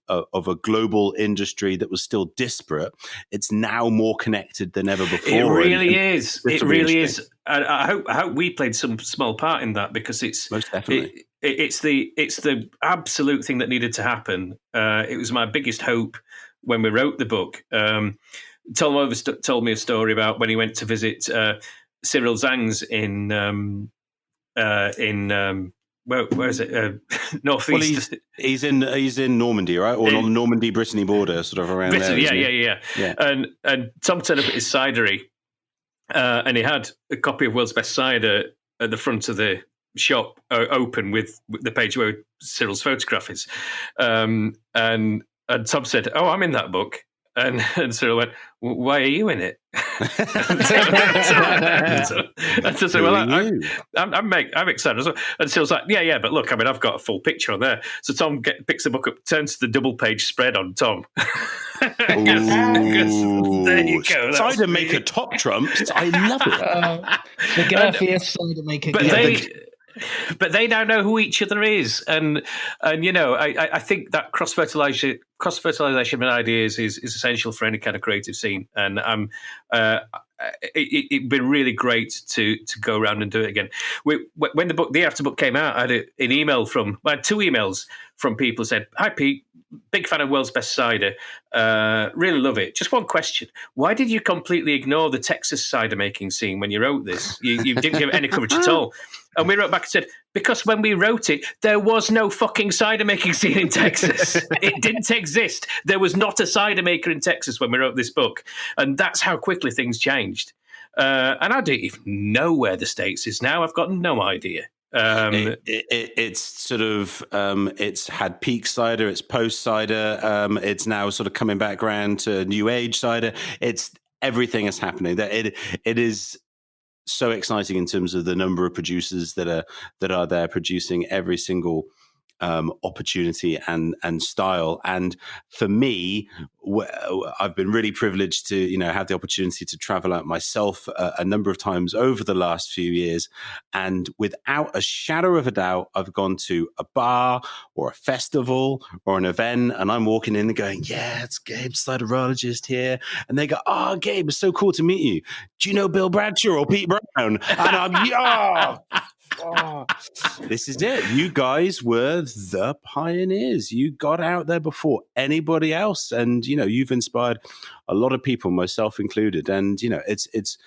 a global industry that was still disparate, it's now more connected than ever before. It really is. It really is. I hope we played some small part in that, because it's most definitely it's the absolute thing that needed to happen. It was my biggest hope when we wrote the book. Tom told me a story about when he went to visit Cyril Zang's in where is it? Northeast. Well, he's in Normandy, right? Or on the Normandy-Brittany border, sort of around there. Yeah. And Tom turned up at his cidery, and he had a copy of World's Best Cider at the front of the shop, open with the page where Cyril's photograph is. And Tom said, "Oh, I'm in that book." And Cyril went, "Why are you in it?" And so said, "Well, I'm excited." And Cyril's like, "Yeah, but look, I mean, I've got a full picture on there." So Tom picks the book up, turns to the double-page spread on Tom. There you go. Cider maker top trumps. I love it. The girthiest cider maker. But they now know who each other is, and I think that cross fertilization of ideas is essential for any kind of creative scene, and it'd been really great to go around and do it again. When the after book came out, I had I had 2 emails from people who said, "Hi Pete, big fan of World's Best Cider, really love it. Just one question: why did you completely ignore the Texas cider making scene when you wrote this? You didn't give it any coverage at all." And we wrote back and said, "Because when we wrote it, there was no fucking cider making scene in Texas. It didn't exist. There was not a cider maker in Texas when we wrote this book." And that's how quickly things changed. And I don't even know where the States is now. I've got no idea. It's sort of it's had peak cider, it's post cider, it's now sort of coming back around to new age cider. It's everything is happening. That it is so exciting in terms of the number of producers that are there producing every single opportunity and style. And for me, I've been really privileged to have the opportunity to travel out myself a number of times over the last few years, and without a shadow of a doubt, I've gone to a bar or a festival or an event, and I'm walking in and going, "Yeah, it's Gabe, ciderologist here," and they go, "Oh, Gabe, it's so cool to meet you. Do you know Bill Bradshaw or Pete Brown?" And I'm this is it. You guys were the pioneers. You got out there before anybody else, and you've inspired a lot of people, myself included. And it's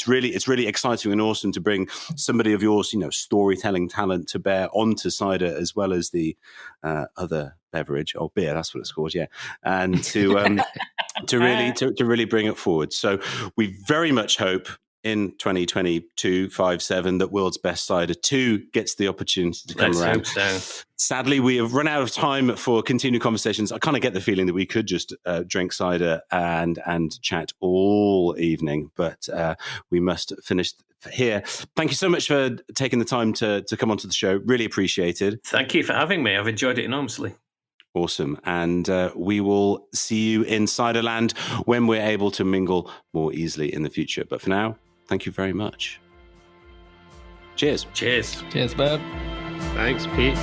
really exciting and awesome to bring somebody of yours, storytelling talent to bear onto cider as well as the other beverage or beer. That's what it's called, yeah. And to really bring it forward. So we very much hope in 2022, 5-7, that World's Best Cider 2 gets the opportunity to come around. Hope so. Sadly, we have run out of time for continued conversations. I kind of get the feeling that we could just drink cider and chat all evening, but we must finish here. Thank you so much for taking the time to come onto the show. Really appreciated. Thank you for having me. I've enjoyed it enormously. Awesome. And we will see you in Ciderland when we're able to mingle more easily in the future. But for now, thank you very much. Cheers. Cheers. Cheers, bud. Thanks, Pete.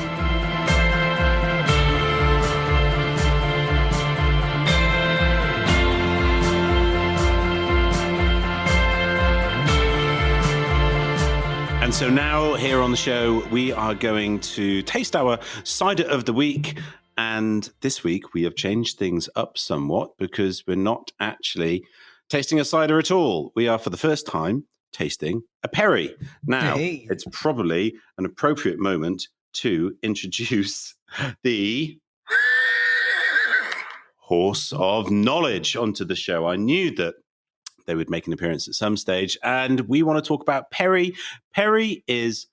And so now here on the show, we are going to taste our cider of the week. And this week we have changed things up somewhat because we're not actually tasting a cider at all. We are for the first time tasting a perry. Now, It's probably an appropriate moment to introduce the horse of knowledge onto the show. I knew that they would make an appearance at some stage, and we want to talk about perry. Perry is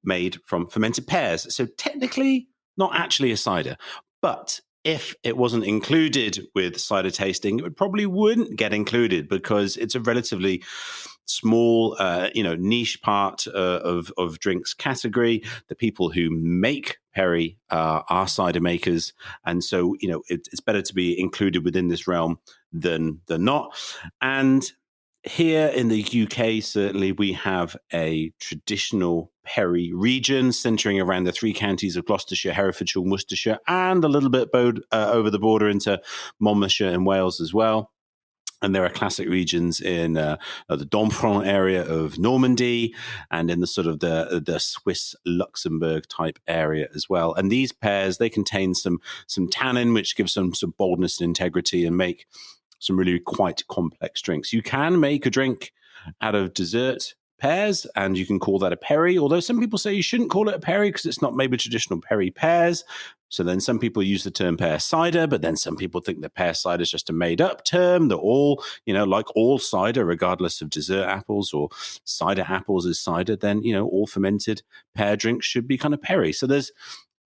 made from fermented pears, so technically not actually a cider. But if it wasn't included with cider tasting, it probably wouldn't get included because it's a relatively small, niche part of drinks category. The people who make perry are cider makers, and so it's better to be included within this realm than not. And here in the UK, certainly, we have a traditional perry region centering around the three counties of Gloucestershire, Herefordshire, Worcestershire, and a little bit over the border into Monmouthshire and Wales as well. And there are classic regions in the Domfront area of Normandy and in the sort of the Swiss Luxembourg type area as well. And these pears, they contain some tannin, which gives them some boldness and integrity and make some really quite complex drinks. You can make a drink out of dessert pears, and you can call that a perry, although some people say you shouldn't call it a perry because it's not maybe traditional perry pears. So then some people use the term pear cider, but then some people think that pear cider is just a made-up term, that all, like all cider, regardless of dessert apples or cider apples is cider, then, all fermented pear drinks should be kind of perry. So there's,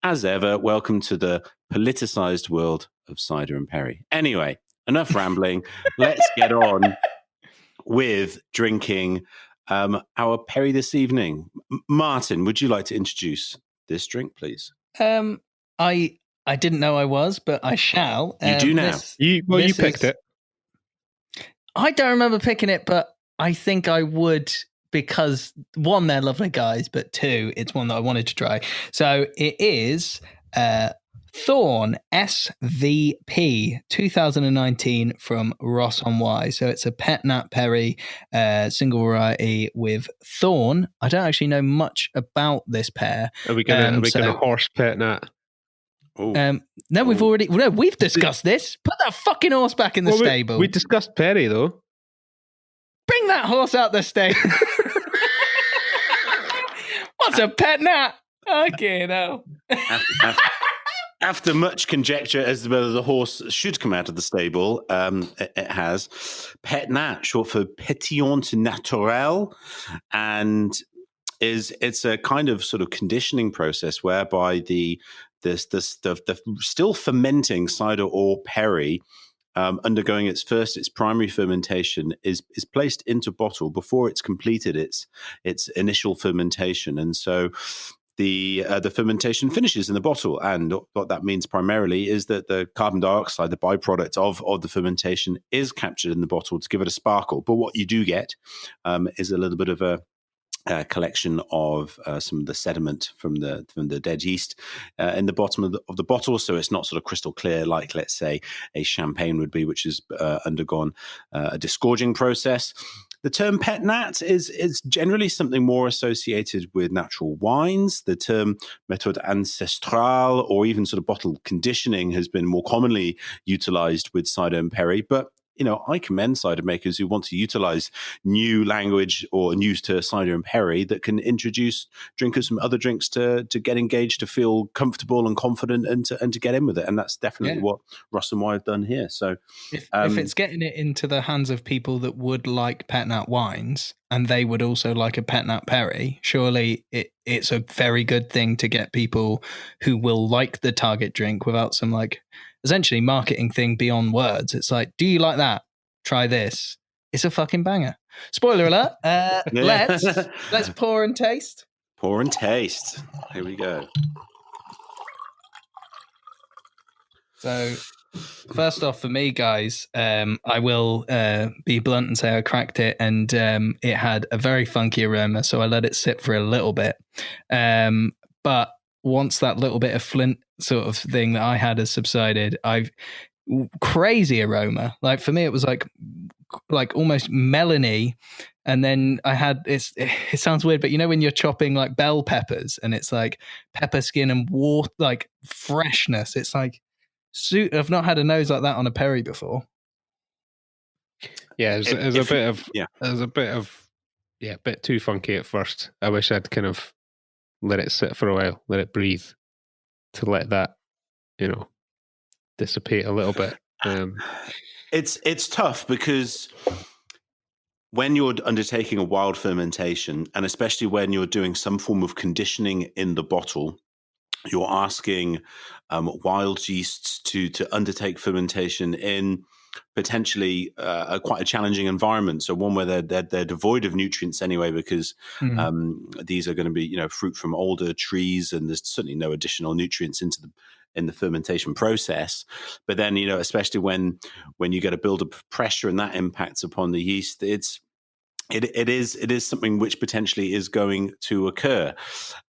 as ever, welcome to the politicized world of cider and perry. Anyway, enough rambling. Let's get on with drinking our perry this evening. Martin, would you like to introduce this drink, please? I didn't know I was, but I shall. You do now. You picked it. I don't remember picking it, but I think I would because, one, they're lovely guys, but two, it's one that I wanted to try. So it is Thorn SVP 2019 from Ross on Wye. So it's a pet nat perry, single variety with thorn. I don't actually know much about this pear. Are we gonna horse pet nat? No, we've discussed this. Put that fucking horse back in the stable. We discussed perry though. Bring that horse out the stable. What's a pet nat? Okay, no. After much conjecture as to whether the horse should come out of the stable, it has pet nat, short for pétillant naturel, and it's a kind of sort of conditioning process whereby the still fermenting cider or perry, undergoing its primary fermentation, is placed into bottle before it's completed its initial fermentation, and so the fermentation finishes in the bottle. And what that means primarily is that the carbon dioxide, the byproduct of the fermentation, is captured in the bottle to give it a sparkle. But what you do get is a little bit of a collection of some of the sediment from the dead yeast in the bottom of the bottle, so it's not sort of crystal clear like, let's say, a champagne would be, which has undergone a disgorging process. The term pet nat is generally something more associated with natural wines. The term méthode ancestrale or even sort of bottle conditioning has been more commonly utilized with cider and perry, but I commend cider makers who want to utilize new language or news to cider and perry that can introduce drinkers from other drinks to get engaged, to feel comfortable and confident, and to get in with it. And that's definitely what Ross and Y have done here. So if it's getting it into the hands of people that would like pet nat wines and they would also like a pet nat perry, surely it's a very good thing to get people who will like the target drink without some essentially marketing thing beyond words. It's like, do you like that? Try this. It's a fucking banger. Spoiler alert. Let's pour and taste. Pour and taste. Here we go. So first off, for me, guys, I will be blunt and say I cracked it, and it had a very funky aroma, so I let it sit for a little bit. But once that little bit of flint sort of thing that I had has subsided, crazy aroma. Like for me, it was like almost melony. And then I had it sounds weird, but when you're chopping like bell peppers and it's like pepper skin and water, like freshness. It's like, I've not had a nose like that on a perry before. Yeah, it was a bit too funky at first. I wish I'd kind of let it sit for a while, let it breathe, to let that, dissipate a little bit. It's tough because when you're undertaking a wild fermentation, and especially when you're doing some form of conditioning in the bottle, you're asking wild yeasts to undertake fermentation in potentially quite a challenging environment. So one where they're devoid of nutrients anyway, because these are going to be fruit from older trees, and there's certainly no additional nutrients in the fermentation process. But then especially when you get a build of pressure and that impacts upon the yeast, it is something which potentially is going to occur,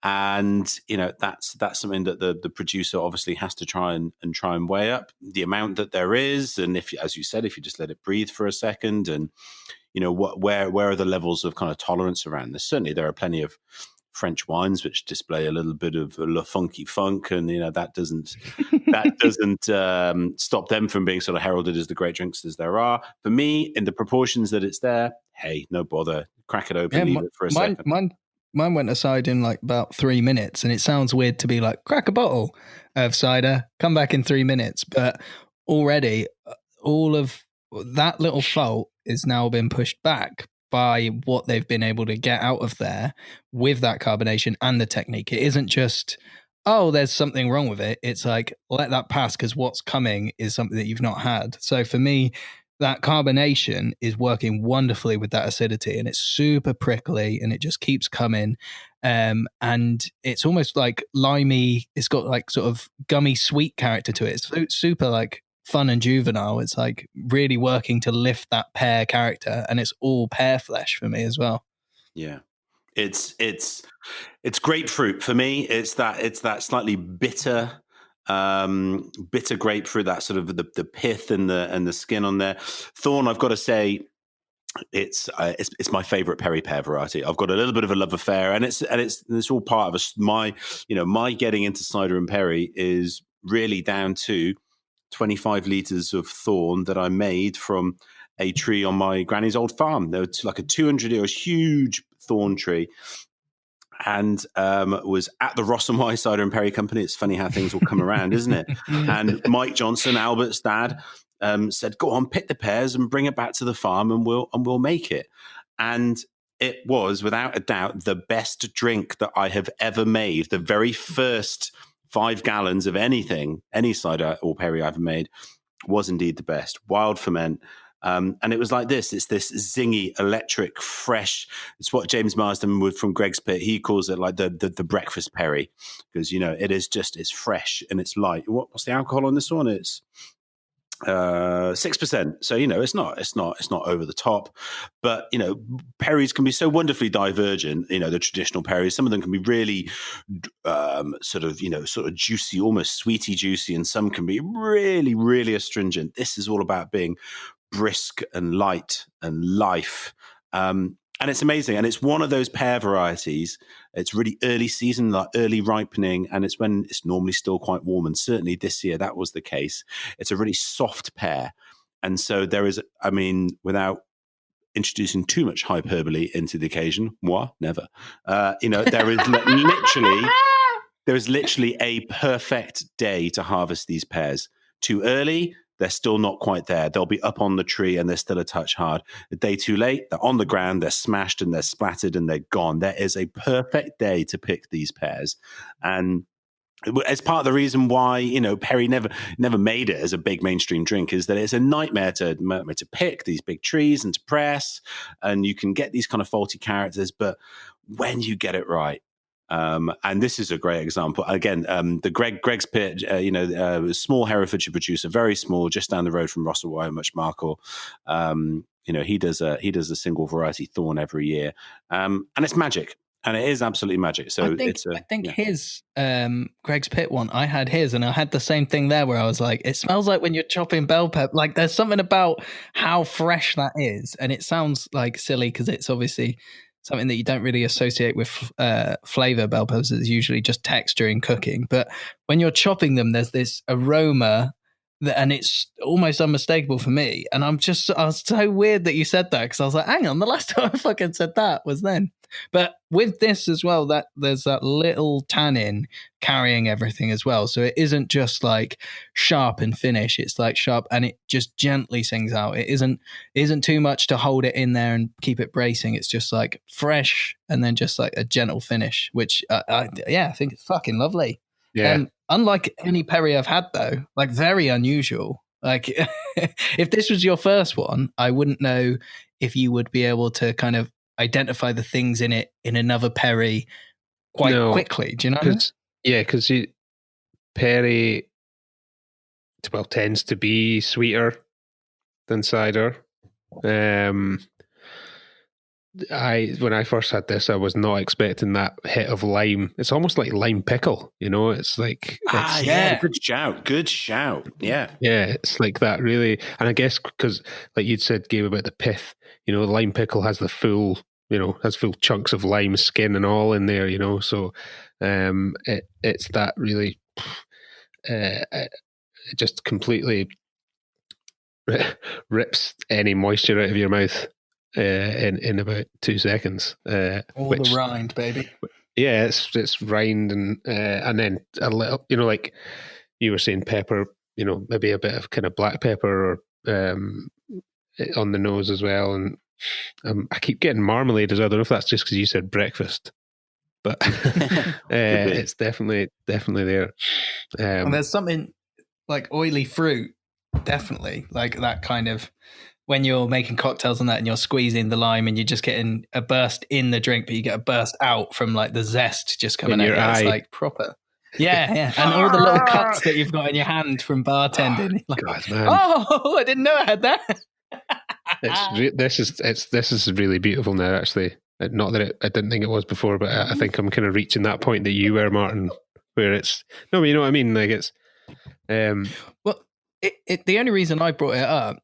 and that's something that the producer obviously has to try and weigh up the amount that there is, and if, as you said, if you just let it breathe for a second, and where are the levels of kind of tolerance around this. Certainly there are plenty of French wines which display a little bit of le funky funk, and that doesn't stop them from being sort of heralded as the great drinks as there are. For me, in the proportions that it's there, hey, no bother, crack it open, leave it for a second. Mine went aside in like about 3 minutes, and it sounds weird to be like, crack a bottle of cider, come back in 3 minutes, but already all of that little fault is now been pushed back by what they've been able to get out of there with that carbonation and the technique. It isn't just, there's something wrong with it. It's like, let that pass, because what's coming is something that you've not had. So for me, that carbonation is working wonderfully with that acidity, and it's super prickly, and it just keeps coming. And it's almost like limey. It's got like sort of gummy sweet character to it. It's super like fun and juvenile. It's like really working to lift that pear character, and it's all pear flesh for me as well. Yeah, it's grapefruit for me. It's that slightly bitter grapefruit, that sort of the pith and the skin on there. Thorn, I've got to say, it's my favorite perry pear variety. I've got a little bit of a love affair, and it's all part of my getting into cider and perry is really down to 25 litres of Thorn that I made from a tree on my granny's old farm. There was like a 200-year huge Thorn tree, and was at the Ross and Y Cider and Perry Company. It's funny how things will come around, isn't it? And Mike Johnson, Albert's dad, said, "Go on, pick the pears and bring it back to the farm, and we'll make it." And it was, without a doubt, the best drink that I have ever made. The very first 5 gallons of any cider or perry I've made was indeed the best. Wild ferment. And it was like this. It's this zingy, electric, fresh. It's what James Marsden would from Greg's Pit. He calls it like the breakfast perry, because it's fresh and it's light. What's the alcohol on this one? It's 6%. So it's not over the top, but perries can be so wonderfully divergent. The traditional perries, some of them can be really sort of juicy, almost sweety juicy, and some can be really, really astringent. This is all about being brisk and light and life. And it's amazing. And it's one of those pear varieties. It's really early season, like early ripening. And it's when it's normally still quite warm. And certainly this year, that was the case. It's a really soft pear. And so there is, I mean, without introducing too much hyperbole into the occasion, moi, never. There is literally a perfect day to harvest these pears. Too early, they're still not quite there. They'll be up on the tree and they're still a touch hard. A day too late, they're on the ground, they're smashed and they're splattered and they're gone. There is a perfect day to pick these pears. And as part of the reason why, Perry never made it as a big mainstream drink is that it's a nightmare to pick these big trees and to press, and you can get these kind of faulty characters. But when you get it right, and this is a great example. Again, the Greg's Pit, small Herefordshire producer, very small, just down the road from Russell Wyomach Markle. He does a single variety Thorn every year, and it's magic. And it is absolutely magic. So I think his Greg's Pit one, I had his, and I had the same thing there where I was like, it smells like when you're chopping bell pepper. Like there's something about how fresh that is, and it sounds like silly because it's obviously something that you don't really associate with flavor. Bell peppers is usually just texture in cooking, but when you're chopping them, there's this aroma. And it's almost unmistakable for me. And I was so weird that you said that because I was like, hang on, the last time I fucking said that was then. But with this as well, that there's that little tannin carrying everything as well. So it isn't just like sharp and finish. It's like sharp and it just gently sings out. It isn't too much to hold it in there and keep it bracing. It's just like fresh and then just like a gentle finish, which I think it's fucking lovely. Yeah. Unlike any Perry I've had though, like very unusual. Like if this was your first one, I wouldn't know if you would be able to kind of identify the things in it in another Perry quite quickly. Do you know what I mean? Yeah, because Perry, tends to be sweeter than cider. When I first had this, I was not expecting that hit of lime. It's almost like lime pickle, It's like good shout. Yeah, it's like that really. And I guess because, like you'd said, Gabe, about the pith, lime pickle has the full, has full chunks of lime skin and all in there, So, it's that really, it just completely rips any moisture out of your mouth. In about 2 seconds. The rind, baby. Yeah, it's rind and then a little, like you were saying, pepper. Maybe a bit of kind of black pepper or on the nose as well. And I keep getting marmalade as well. I don't know if that's just because you said breakfast, but it's definitely there. And there's something like oily fruit, definitely like that kind of. When you're making cocktails and that and you're squeezing the lime and you're just getting a burst in the drink, but you get a burst out from like the zest just coming out. It's like proper. Yeah. And all the little cuts that you've got in your hand from bartending. Oh, God, man. Oh, I didn't know I had that. This is really beautiful now, actually. Not that I didn't think it was before, but I think I'm kind of reaching that point that you were, Martin, where it's, no, but you know what I mean? Like it's, well, the only reason I brought it up,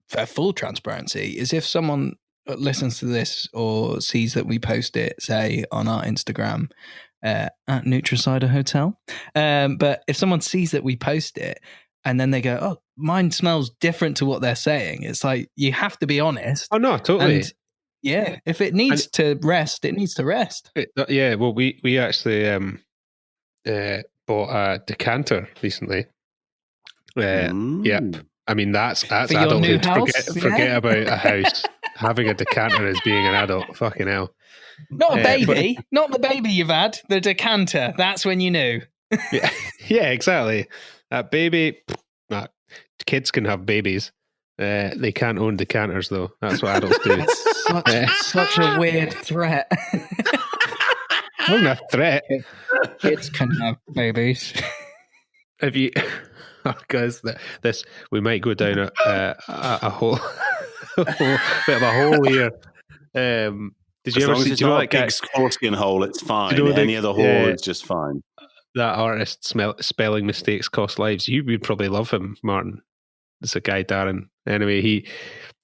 for full transparency, is if someone listens to this or sees that we post it, say on our Instagram at Nutricider Hotel, but if someone sees that we post it and then they go, oh, mine smells different to what they're saying, it's like you have to be honest. Oh no, totally. And yeah, if it needs to rest, it needs to rest. Yeah, well, we actually bought a decanter recently. Yep. I mean, that's adulthood. Forget about a house. Having a decanter as being an adult. Fucking hell. Not a baby. Not the baby you've had. The decanter. That's when you knew. Yeah, exactly. That baby. Nah, kids can have babies. They can't own decanters, though. That's what adults do. That's such a weird threat. Wasn't a threat. Kids can have babies. Have you... Oh, guys, this we might go down a whole bit of a hole here. Did you ever see? It's not a big foreskin hole. It's fine. Any other hole is just fine. That artist spelling mistakes cost lives. You would probably love him, Martin. It's a guy, Darren. Anyway, he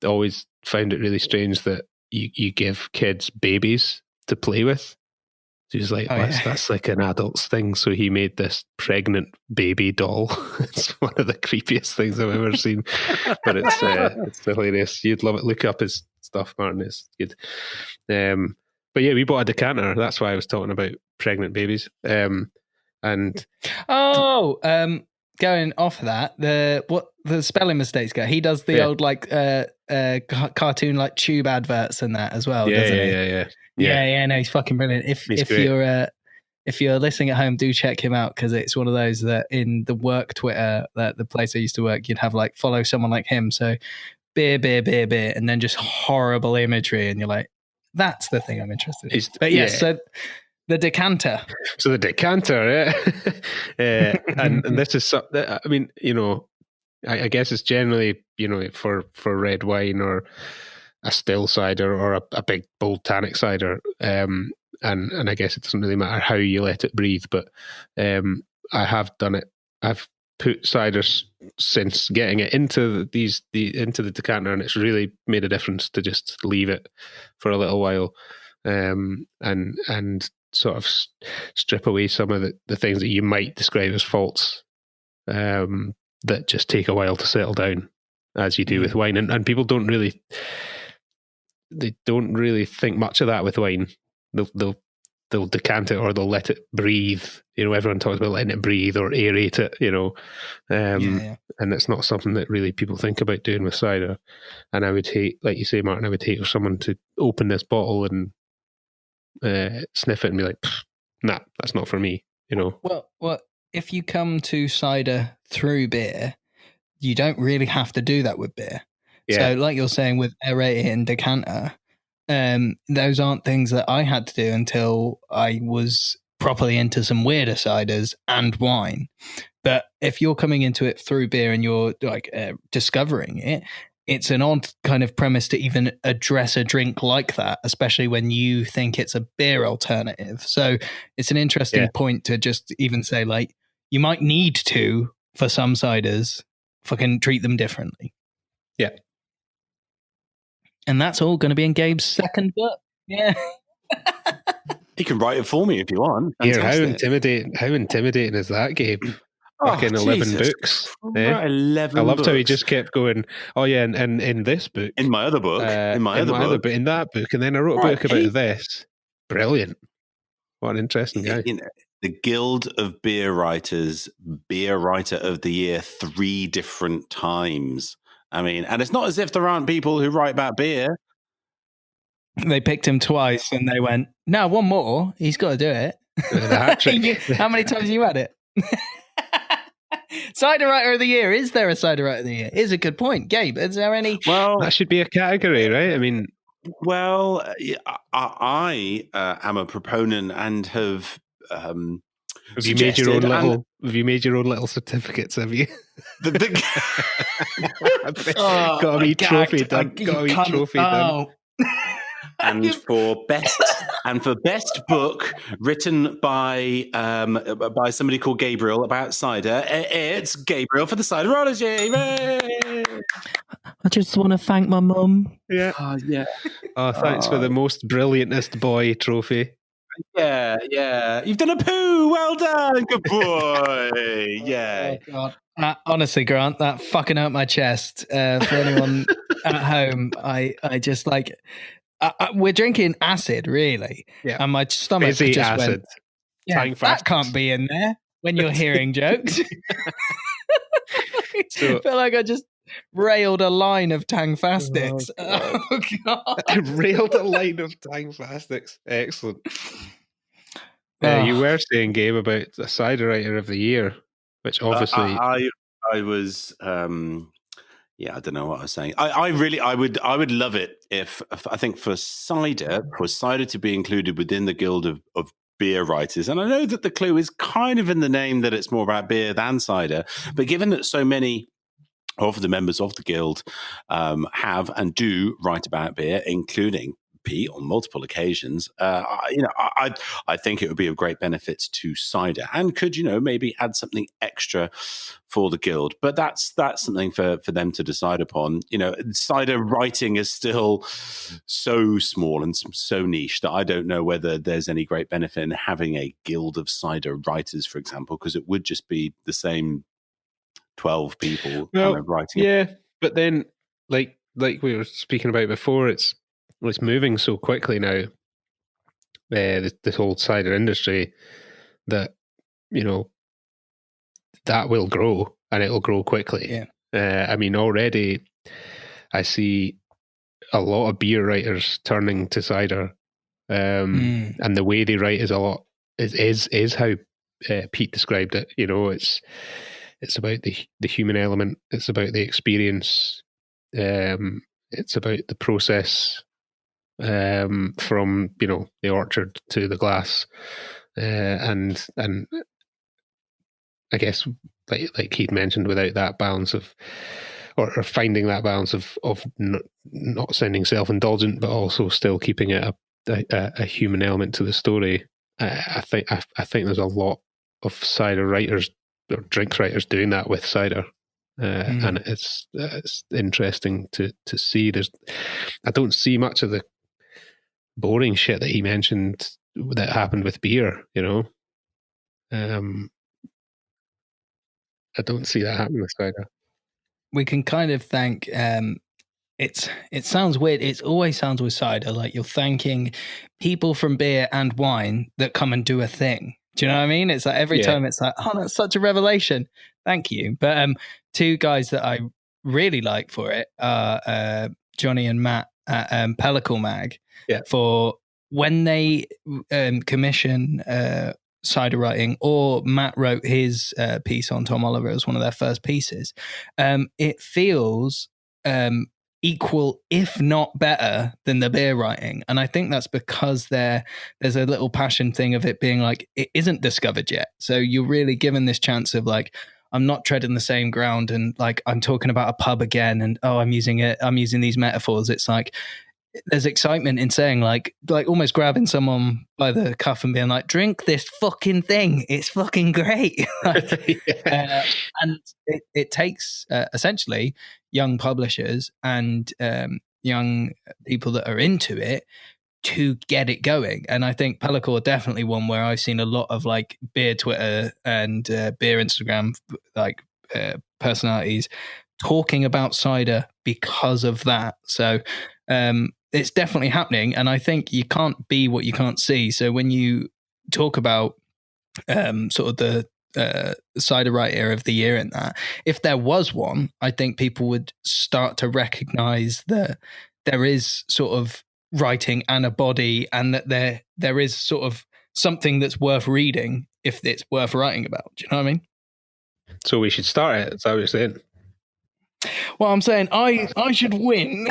always found it really strange that you give kids babies to play with. He was like, Oh, yeah. that's like an adult's thing. So he made this pregnant baby doll. It's one of the creepiest things I've ever seen. But it's hilarious. You'd love it. Look up his stuff, Martin. It's good. But yeah, we bought a decanter. That's why I was talking about pregnant babies. And going off of that, the spelling mistakes guy, he does the old like cartoon like tube adverts and that as well, doesn't he? Yeah. No, he's fucking brilliant. If you're listening at home, do check him out, because it's one of those that in the work Twitter, that the place I used to work, you'd have like follow someone like him. So beer, and then just horrible imagery, and you're like, that's the thing I'm interested in. But yes, so the decanter. So the decanter, and this is, I mean, I guess it's generally, for red wine or a still cider or a big bold tannic cider, and I guess it doesn't really matter how you let it breathe. But I have done it. I've put ciders since getting it into the decanter, and it's really made a difference to just leave it for a little while, and sort of strip away some of the things that you might describe as faults, that just take a while to settle down, as you do with wine. And people don't really think much of that with wine. They'll decant it, or they'll let it breathe. Everyone talks about letting it breathe or aerate it, and it's not something that really people think about doing with cider. And I would hate, like you say, Martin, I would hate for someone to open this bottle and sniff it and be like, nah, that's not for me, Well, if you come to cider through beer, you don't really have to do that with beer. So like you're saying with aerated and decanter, those aren't things that I had to do until I was properly into some weirder ciders and wine. But if you're coming into it through beer and you're like discovering it, it's an odd kind of premise to even address a drink like that, especially when you think it's a beer alternative. So it's an interesting point to just even say, like, you might need to, for some ciders, fucking treat them differently. Yeah. And that's all going to be in Gabe's second book. Yeah. He can write it for me if you want. Here, how intimidating is that, Gabe? Fucking 11 books. 11 I loved books. how he just kept going, oh yeah, and in this book. In my other book. In that book. And then I wrote a book about this. Brilliant. What an interesting guy. The Guild of Beer Writers, Beer Writer of the Year 3 different times. I mean, and it's not as if there aren't people who write about beer. They picked him twice and they went, no, one more. He's got to do it. How many times have you had it? Cider Writer of the Year. Is there a Cider Writer of the Year? Is a good point. Gabe, is there any? Well, that should be a category, right? I mean, well, I am a proponent and have have you made your own little certificates? Have you? Got a wee trophy done. Got a wee trophy done. And for best book written by somebody called Gabriel about cider, it's Gabriel for the Ciderology. I just want to thank my mum. Yeah. Oh, thanks for the most brilliantest boy trophy. Yeah. You've done a poo. Well done. Good boy. Yeah. Oh, God. Honestly, Grant, that fucking hurt my chest. For anyone at home, I just like... we're drinking acid, really. Yeah. And my stomach Fizzy just acid. went, yeah, that can't be in there when you're hearing jokes. I feel like I just railed a line of Tang Fastics. Oh, God. I railed a line of Tang Fastics. Excellent. You were saying, Gabe, about the Cider Writer of the Year, which obviously... I was... I don't know what I was saying. I would love it if I think for cider to be included within the Guild of Beer Writers. And I know that the clue is kind of in the name that it's more about beer than cider. But given that so many of the members of the Guild have and do write about beer, including Pete, on multiple occasions. I think it would be of great benefit to cider, and could maybe add something extra for the guild. But that's something for them to decide upon. Cider writing is still so small and so niche that I don't know whether there's any great benefit in having a guild of cider writers, for example, because it would just be the same 12 people kind of writing. Yeah, but then like we were speaking about before, it's moving so quickly now, this whole cider industry, that that will grow, and it'll grow quickly. I mean, already I see a lot of beer writers turning to cider, and the way they write is how Pete described it. It's about the human element. It's about the experience. It's about the process, from the orchard to the glass, and I guess like Keith mentioned, without that balance of, or finding that balance of not sounding self-indulgent, but also still keeping it a human element to the story. I think there's a lot of cider writers or drinks writers doing that with cider, and it's interesting to see. I don't see much of the boring shit that he mentioned that happened with beer. I don't see that happening with cider. We can kind of thank. It sounds weird. It always sounds with cider like you're thanking people from beer and wine that come and do a thing. Do you know what I mean? It's like every time it's like, oh, that's such a revelation. Thank you. But two guys that I really like for it are Johnny and Matt at Pellicle Mag, for when they commission cider writing, or Matt wrote his piece on Tom Oliver as one of their first pieces. It feels equal, if not better, than the beer writing. And I think that's because there's a little passion thing of it being like, it isn't discovered yet. So you're really given this chance of like, I'm not treading the same ground, and like I'm talking about a pub again, and I'm using these metaphors. It's like there's excitement in saying like almost grabbing someone by the cuff and being like, drink this fucking thing, it's fucking great. And it takes essentially young publishers and young people that are into it to get it going. And I think Pellicle are definitely one where I've seen a lot of like beer Twitter and beer Instagram like personalities talking about cider because of that. So it's definitely happening, and I think you can't be what you can't see. So when you talk about sort of the cider writer of the year in that, if there was one, I think people would start to recognize that there is sort of writing and a body, and that there is sort of something that's worth reading if it's worth writing about. Do you know what I mean? So we should start it. Is that what you're saying? Well, I'm saying I should win.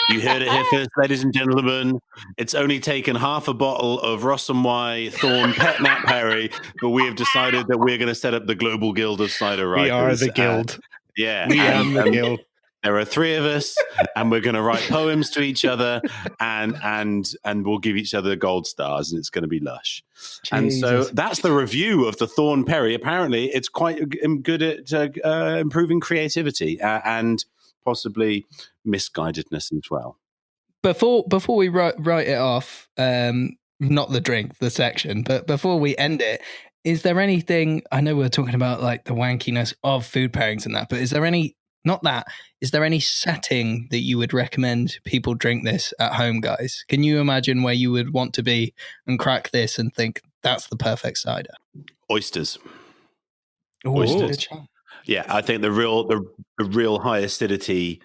You heard it here first, ladies and gentlemen. It's only taken half a bottle of Ross and Y Thorn Pet Nat Perry, but we have decided that we're going to set up the Global Guild of Cider Writers. We are the guild. We are the guild. There are three of us, and we're going to write poems to each other, and we'll give each other gold stars, and it's going to be lush. Jesus. And so that's the review of the Thorn Perry. Apparently, it's quite good at improving creativity and possibly misguidedness as well. Before we write it off, not the drink, the section, but before we end it, is there anything, I know we're talking about like the wankiness of food pairings and that, but is there any setting that you would recommend people drink this at home, guys? Can you imagine where you would want to be and crack this and think that's the perfect cider? Oysters. Ooh, oysters. Yeah, I think the real high acidity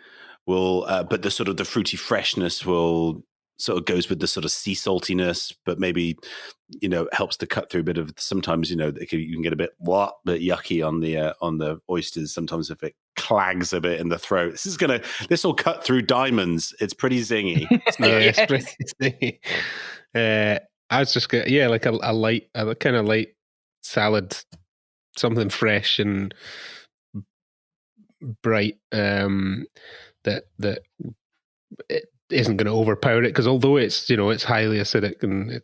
will, but the sort of the fruity freshness will sort of goes with the sort of sea saltiness, but maybe helps to cut through a bit of. Sometimes you can get a bit yucky on the oysters. Sometimes if it clags a bit in the throat, this will cut through diamonds. It's pretty zingy. It's pretty zingy. I was just like a kind of light salad, something fresh and bright. That isn't going to overpower it, because although it's it's highly acidic and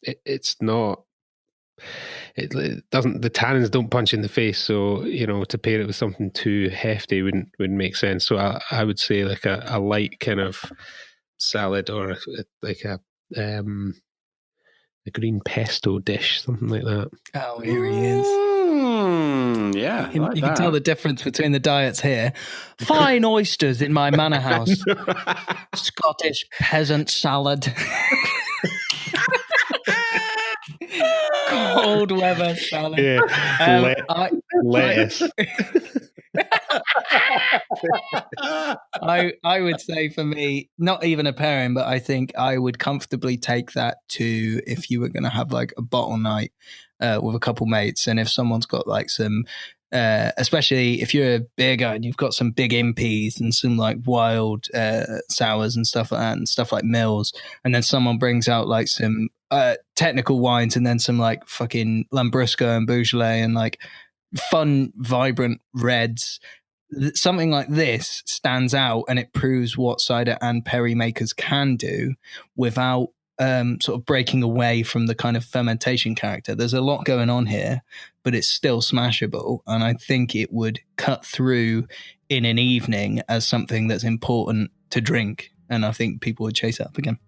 it's not. It doesn't. The tannins don't punch in the face, so to pair it with something too hefty wouldn't make sense. So I would say like a light kind of salad, or like a green pesto dish, something like that. Oh, here he is. Yeah, You can tell the difference between the diets here. Fine oysters in my manor house. Scottish peasant salad. Cold weather salad. Yeah, lettuce. I would say for me, not even a pairing, but I think I would comfortably take that to if you were going to have like a bottle night with a couple mates, and if someone's got like some, especially if you're a beer guy and you've got some big impies and some like wild sours and stuff like that, and stuff like Mills, and then someone brings out like some technical wines, and then some like fucking Lambrusco and Beaujolais and like fun, vibrant reds. Something like this stands out, and it proves what cider and perry makers can do without sort of breaking away from the kind of fermentation character. There's a lot going on here, but it's still smashable, and I think it would cut through in an evening as something that's important to drink, and I think people would chase it up again.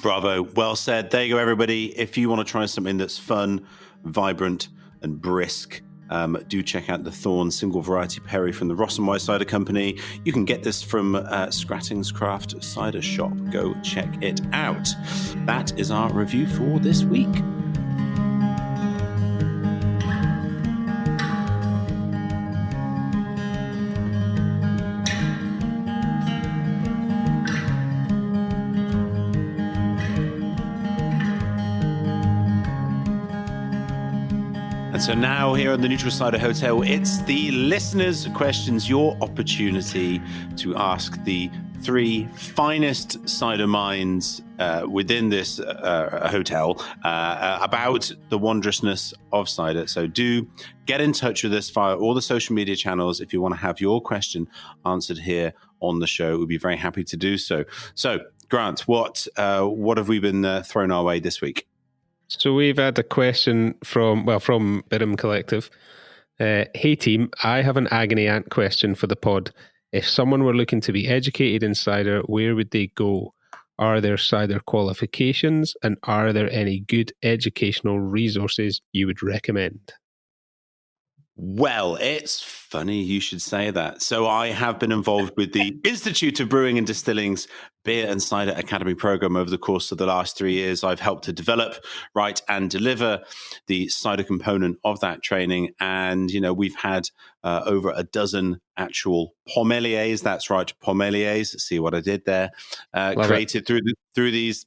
Bravo. Well said. There you go, everybody. If you want to try something that's fun, vibrant, and brisk, do check out the Thorn single variety perry from the Ross and White Cider Company. You can get this from Scratting's Craft Cider Shop. Go check it out. That is our review for this week. And so now here at the Neutral Cider Hotel, it's the listeners' questions, your opportunity to ask the three finest cider minds within this hotel about the wondrousness of cider. So do get in touch with us via all the social media channels if you want to have your question answered here on the show. We'd be very happy to do so. So, Grant, what have we been thrown our way this week? So we've had a question from Birim Collective. Hey team, I have an agony aunt question for the pod. If someone were looking to be educated in cider, where would they go? Are there cider qualifications, and are there any good educational resources you would recommend? Well, it's funny you should say that. So I have been involved with the Institute of Brewing and Distilling's Beer and Cider Academy program over the course of the last 3 years. I've helped to develop, write, and deliver the cider component of that training. And, we've had over a dozen actual pommeliers. That's right, pommeliers. See what I did there? Created through these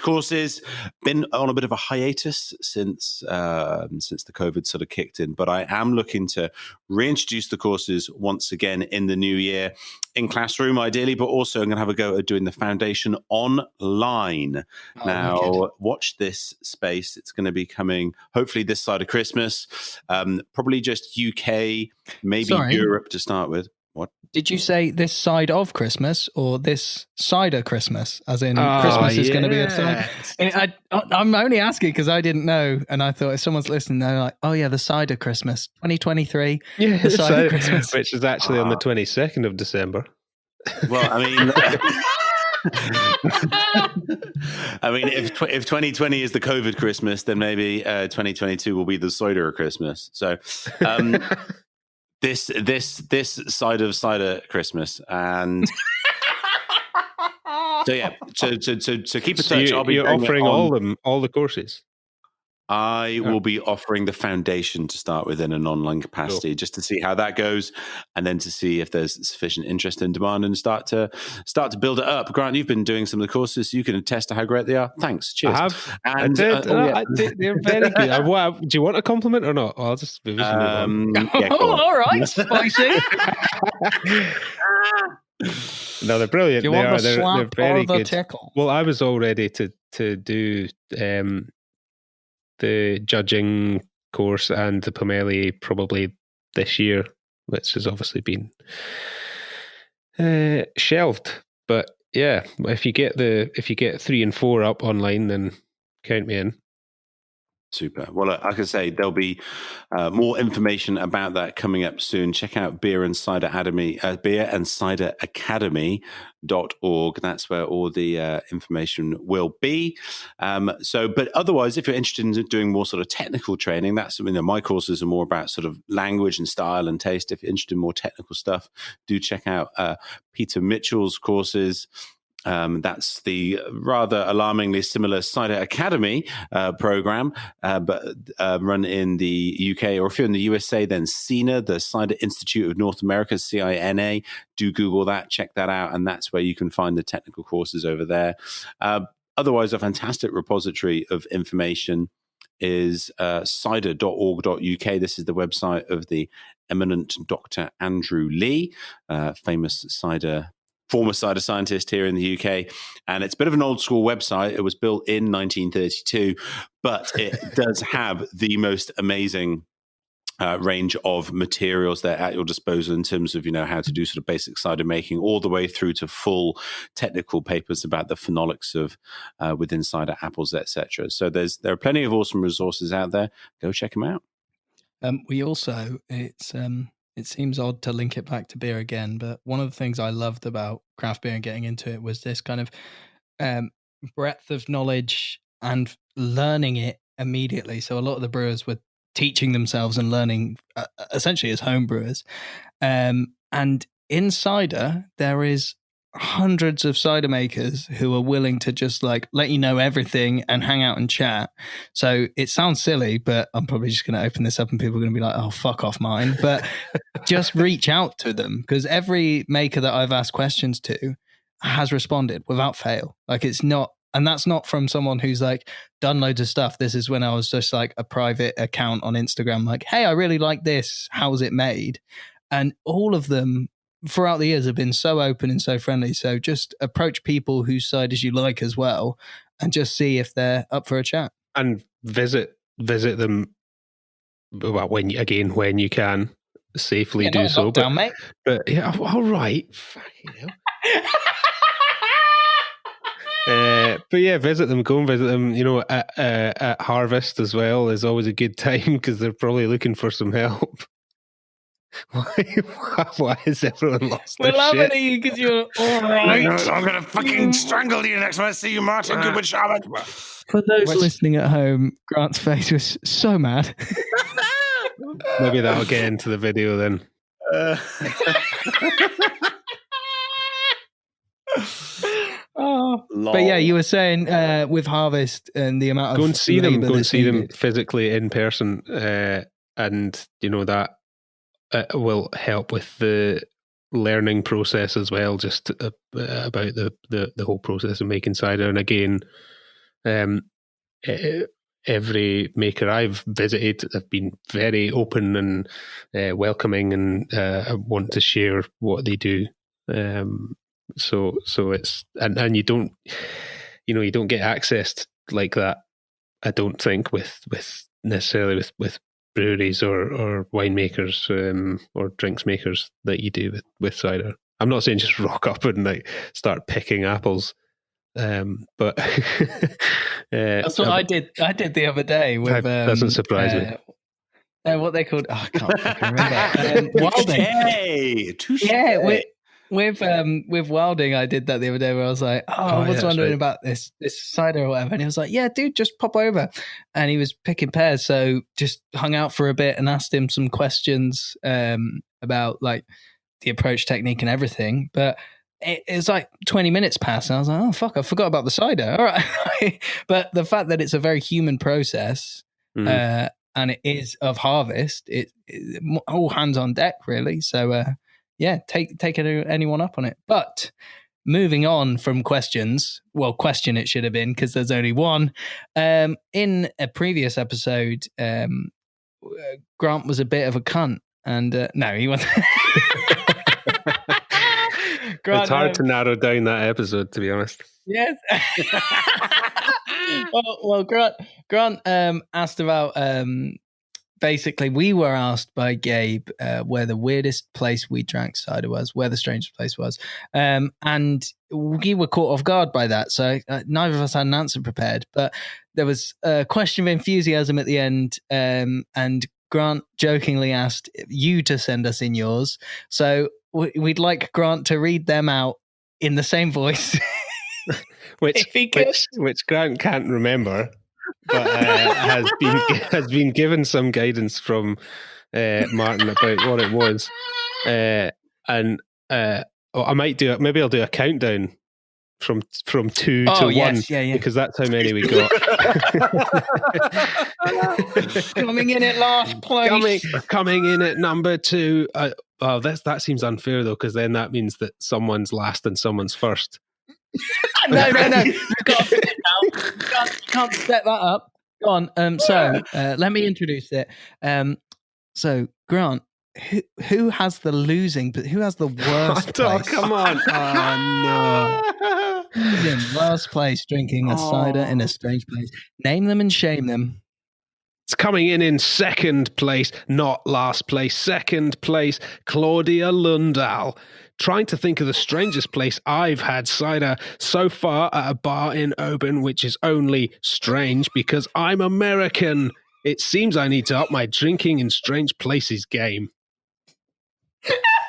courses. Been on a bit of a hiatus since the COVID sort of kicked in, but I am looking to reintroduce the courses once again in the new year, in classroom ideally, but also I'm going to have a go at doing the foundation online. Now, watch this space. It's going to be coming hopefully this side of Christmas, probably just UK, maybe Europe to start with. What? Did you say this side of Christmas or this cider Christmas? As in Christmas is going to be a side? I'm only asking because I didn't know. And I thought if someone's listening, they're like, oh yeah, the cider Christmas 2023. Yeah, the cider Christmas. Which is actually on the 22nd of December. Well, if 2020 is the COVID Christmas, then maybe 2022 will be the cider Christmas. So this side of cider Christmas, and so yeah. So keep in touch. I'll be offering all the courses. I will be offering the foundation to start with in an online capacity, just to see how that goes, and then to see if there's sufficient interest and demand, and start to build it up. Grant, you've been doing some of the courses, so you can attest to how great they are. Thanks. Cheers. I have. And, I did. They're very good. Do you want a compliment or not? I'll just move on. Yeah, all right, spicy. No, they're brilliant. Do you want the slap they're very or the good. tickle? Well, I was all ready to do the judging course and the Pomeli probably this year, which has obviously been Shelved, but yeah, if you get 3 and 4 up online, then count me in. Super. Well, like I say, there'll be more information about that coming up soon. Check out Beer and Cider Academy.org. That's where all the information will be. But otherwise, if you're interested in doing more sort of technical training, that's something my courses are more about sort of language and style and taste. If you're interested in more technical stuff, do check out Peter Mitchell's courses. That's the rather alarmingly similar Cider Academy program, but run in the UK. Or if you're in the USA, then CINA, the Cider Institute of North America, CINA. Do Google that, check that out, and that's where you can find the technical courses over there. Otherwise, a fantastic repository of information is cider.org.uk. This is the website of the eminent Dr. Andrew Lee, famous former cider scientist here in the UK. And it's a bit of an old school website. It was built in 1932, but it does have the most amazing range of materials there at your disposal in terms of, how to do sort of basic cider making, all the way through to full technical papers about the phenolics of within cider apples, etc. So there are plenty of awesome resources out there. Go check them out. We also, it seems odd to link it back to beer again, but one of the things I loved about craft beer and getting into it was this kind of breadth of knowledge and learning it immediately. So a lot of the brewers were teaching themselves and learning essentially as home brewers. And in cider, there is hundreds of cider makers who are willing to just like let you know everything and hang out and chat. So it sounds silly, but I'm probably just going to open this up and people are going to be like, oh, fuck off mine. But just reach out to them, because every maker that I've asked questions to has responded without fail. Like it's not, and that's not from someone who's like done loads of stuff. This is when I was just like a private account on Instagram, like, hey, I really like this. How's it made? And all of them throughout the years have been so open and so friendly. So just approach people whose ciders you like as well, and just see if they're up for a chat. And visit them. Well, when you can safely do so. Lockdown, mate. But yeah, all right. Fucking hell. But yeah, visit them. Go and visit them. At Harvest as well is always a good time because they're probably looking for some help. Why has everyone lost their shit? We're laughing at you because you're all right. I'm going to fucking strangle you next time I see you, Martin Goodwin Shaman. For those listening at home, Grant's face was so mad. Maybe that'll get into the video then. But yeah, you were saying with Harvest and the amount of go and see them physically in person, and that will help with the learning process as well, just about the whole process of making cider. And again, every maker I've visited have been very open and welcoming, and want to share what they do. So it's and you don't get access like that, I don't think, with necessarily with breweries or winemakers or drinks makers that you do with cider. I'm not saying just rock up and like start picking apples, but that's what I did. I did the other day with. Doesn't surprise me. What they called? Oh, I can't fucking remember. Wilding. Touché. Yeah, with Wilding, I did that the other day where I was like, I was wondering about this cider or whatever. And he was like, yeah, dude, just pop over. And he was picking pears. So just hung out for a bit and asked him some questions about like the approach, technique and everything. But it was like 20 minutes passed and I was like, oh, fuck, I forgot about the cider. All right. But the fact that it's a very human process and it is of Harvest, it all hands on deck, really. So, yeah, take anyone up on it. But moving on from questions, question it should have been because there's only one. In a previous episode, Grant was a bit of a cunt, and no, he wasn't. Grant, it's hard to narrow down that episode, to be honest. Yes. well, Grant asked about basically, we were asked by Gabe where the weirdest place we drank cider was, where the strangest place was. And we were caught off guard by that. So neither of us had an answer prepared. But there was a question of enthusiasm at the end. And Grant jokingly asked you to send us in yours. So we'd like Grant to read them out in the same voice. which Grant can't remember. But has been given some guidance from Martin about what it was, I might do it. Maybe I'll do a countdown from 2 to 1, because that's how many we got. Coming in at last place. Coming in at number 2. That seems unfair though, because then that means that someone's last and someone's first. No. You've got to fit it now. You can't set that up. Go on. So let me introduce it. So Grant, who has the losing? But who has the worst place? Oh, come on! Oh no! Worst place drinking a cider in a strange place. Name them and shame them. It's coming in second place, not last place. Second place, Claudia Lundahl. Trying to think of the strangest place I've had cider so far at a bar in Oban, which is only strange because I'm American. It seems I need to up my drinking in strange places game.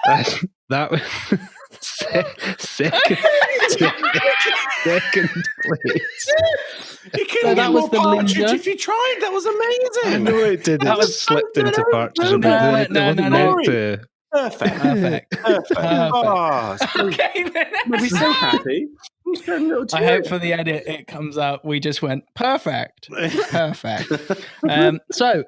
That was second place. You couldn't get more partridge if you tried. That was amazing. I know it did. It was slipped into partridge a bit. No. Perfect. Oh, okay, then. We'll be so happy. I hope for the edit it comes out. We just went perfect. So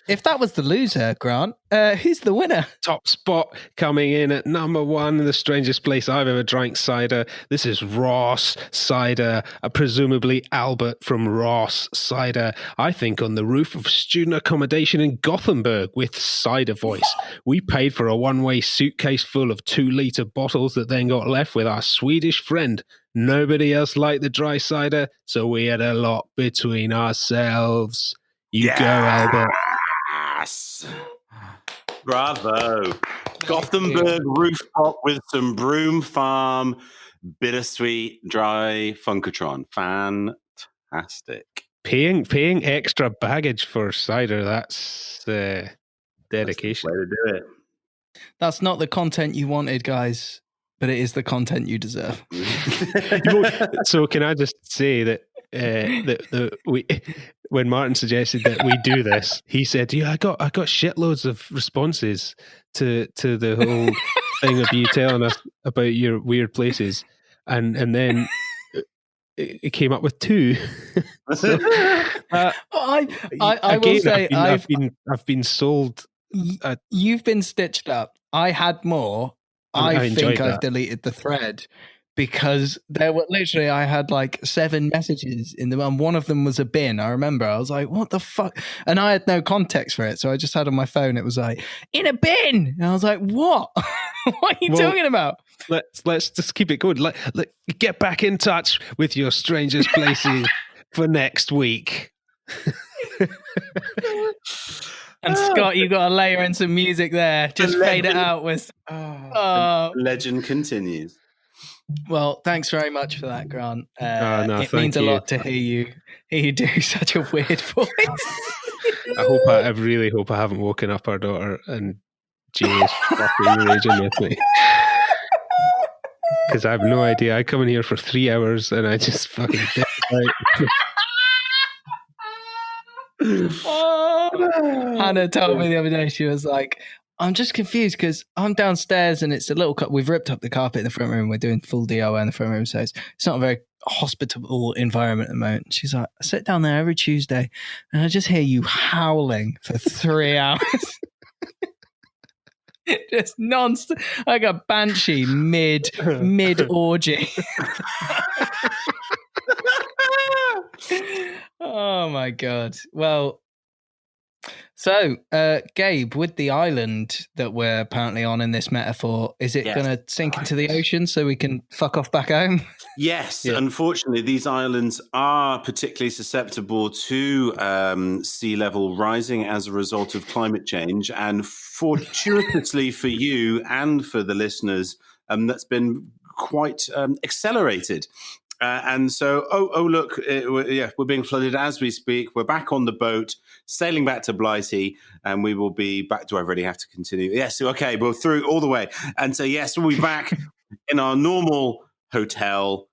if that was the loser, Grant, who's the winner? Top spot coming in at number 1, the strangest place I've ever drank cider. This is Ross Cider, presumably Albert from Ross Cider. I think on the roof of student accommodation in Gothenburg with cider voice. We paid for a one-way suitcase full of 2-litre bottles that then got left with our Swedish friend. Nobody else liked the dry cider, so we had a lot between ourselves. You go, Albert. Yes. Bravo. Gothenburg rooftop with some Broom Farm, bittersweet, dry Funkatron. Fantastic. Paying extra baggage for cider, that's dedication. That's the way to do it. That's not the content you wanted, guys. But it is the content you deserve. So can I just say that when Martin suggested that we do this, he said, "Yeah, I got shitloads of responses to the whole thing of you telling us about your weird places," and then it came up with 2. So, I will say I've been sold. You've been stitched up. I had more. I think I've deleted the thread because there were literally, I had like 7 messages in them, and one of them was a bin. I remember I was like, what the fuck? And I had no context for it. So I just had on my phone, it was like, in a bin. And I was like, what? What are you talking about? Let's just keep it going. Let get back in touch with your strangest places for next week. And Scott, you got to layer in some music there. Just fade it out with. The legend continues. Well, thanks very much for that, Grant. It means a you. lot to hear you do such a weird voice. I really hope I haven't woken up our daughter and Jay is fucking raging with me. Because I have no idea. I come in here for 3 hours and I just fucking dip out. Hannah told me the other day, she was like, I'm just confused because I'm downstairs and it's a little we've ripped up the carpet in the front room. We're doing full DIY in the front room, so it's not a very hospitable environment at the moment. She's like, I sit down there every Tuesday and I just hear you howling for 3 hours. Just non-stop, like a banshee mid orgy. Oh my god. Well, So, Gabe, with the island that we're apparently on in this metaphor, is it going to sink into the ocean so we can fuck off back home? Yes, unfortunately, these islands are particularly susceptible to sea level rising as a result of climate change. And fortuitously for you and for the listeners, that's been quite accelerated. And so, look, we're being flooded as we speak. We're back on the boat, sailing back to Blighty, and we will be back. Do I already have to continue? Yes, okay, we're through all the way. And so, yes, we'll be back in our normal hotel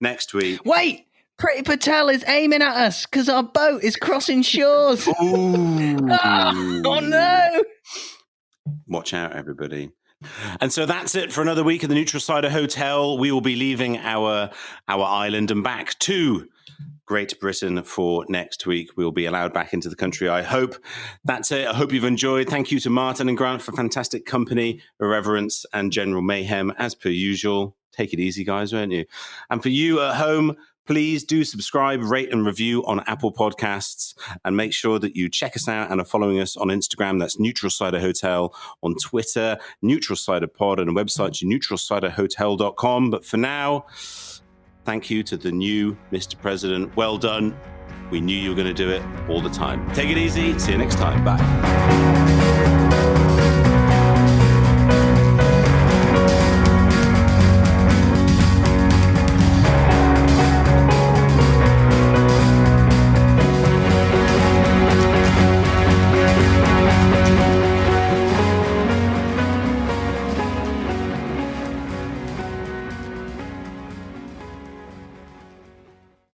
next week. Wait, Pretty Patel is aiming at us because our boat is crossing shores. Ooh. Oh, no. Watch out, everybody. And so that's it for another week at the Neutral Cider Hotel. We will be leaving our island and back to Great Britain for next week. We'll be allowed back into the country, I hope. That's it. I hope you've enjoyed. Thank you to Martin and Grant for fantastic company, irreverence, and general mayhem, as per usual. Take it easy, guys, won't you? And for you at home, please do subscribe, rate, and review on Apple Podcasts, and make sure that you check us out and are following us on Instagram. That's Neutral Cider Hotel, on Twitter, Neutral Cider Pod, and a website, neutralciderhotel.com. But for now, thank you to the new Mr. President. Well done. We knew you were going to do it all the time. Take it easy. See you next time. Bye.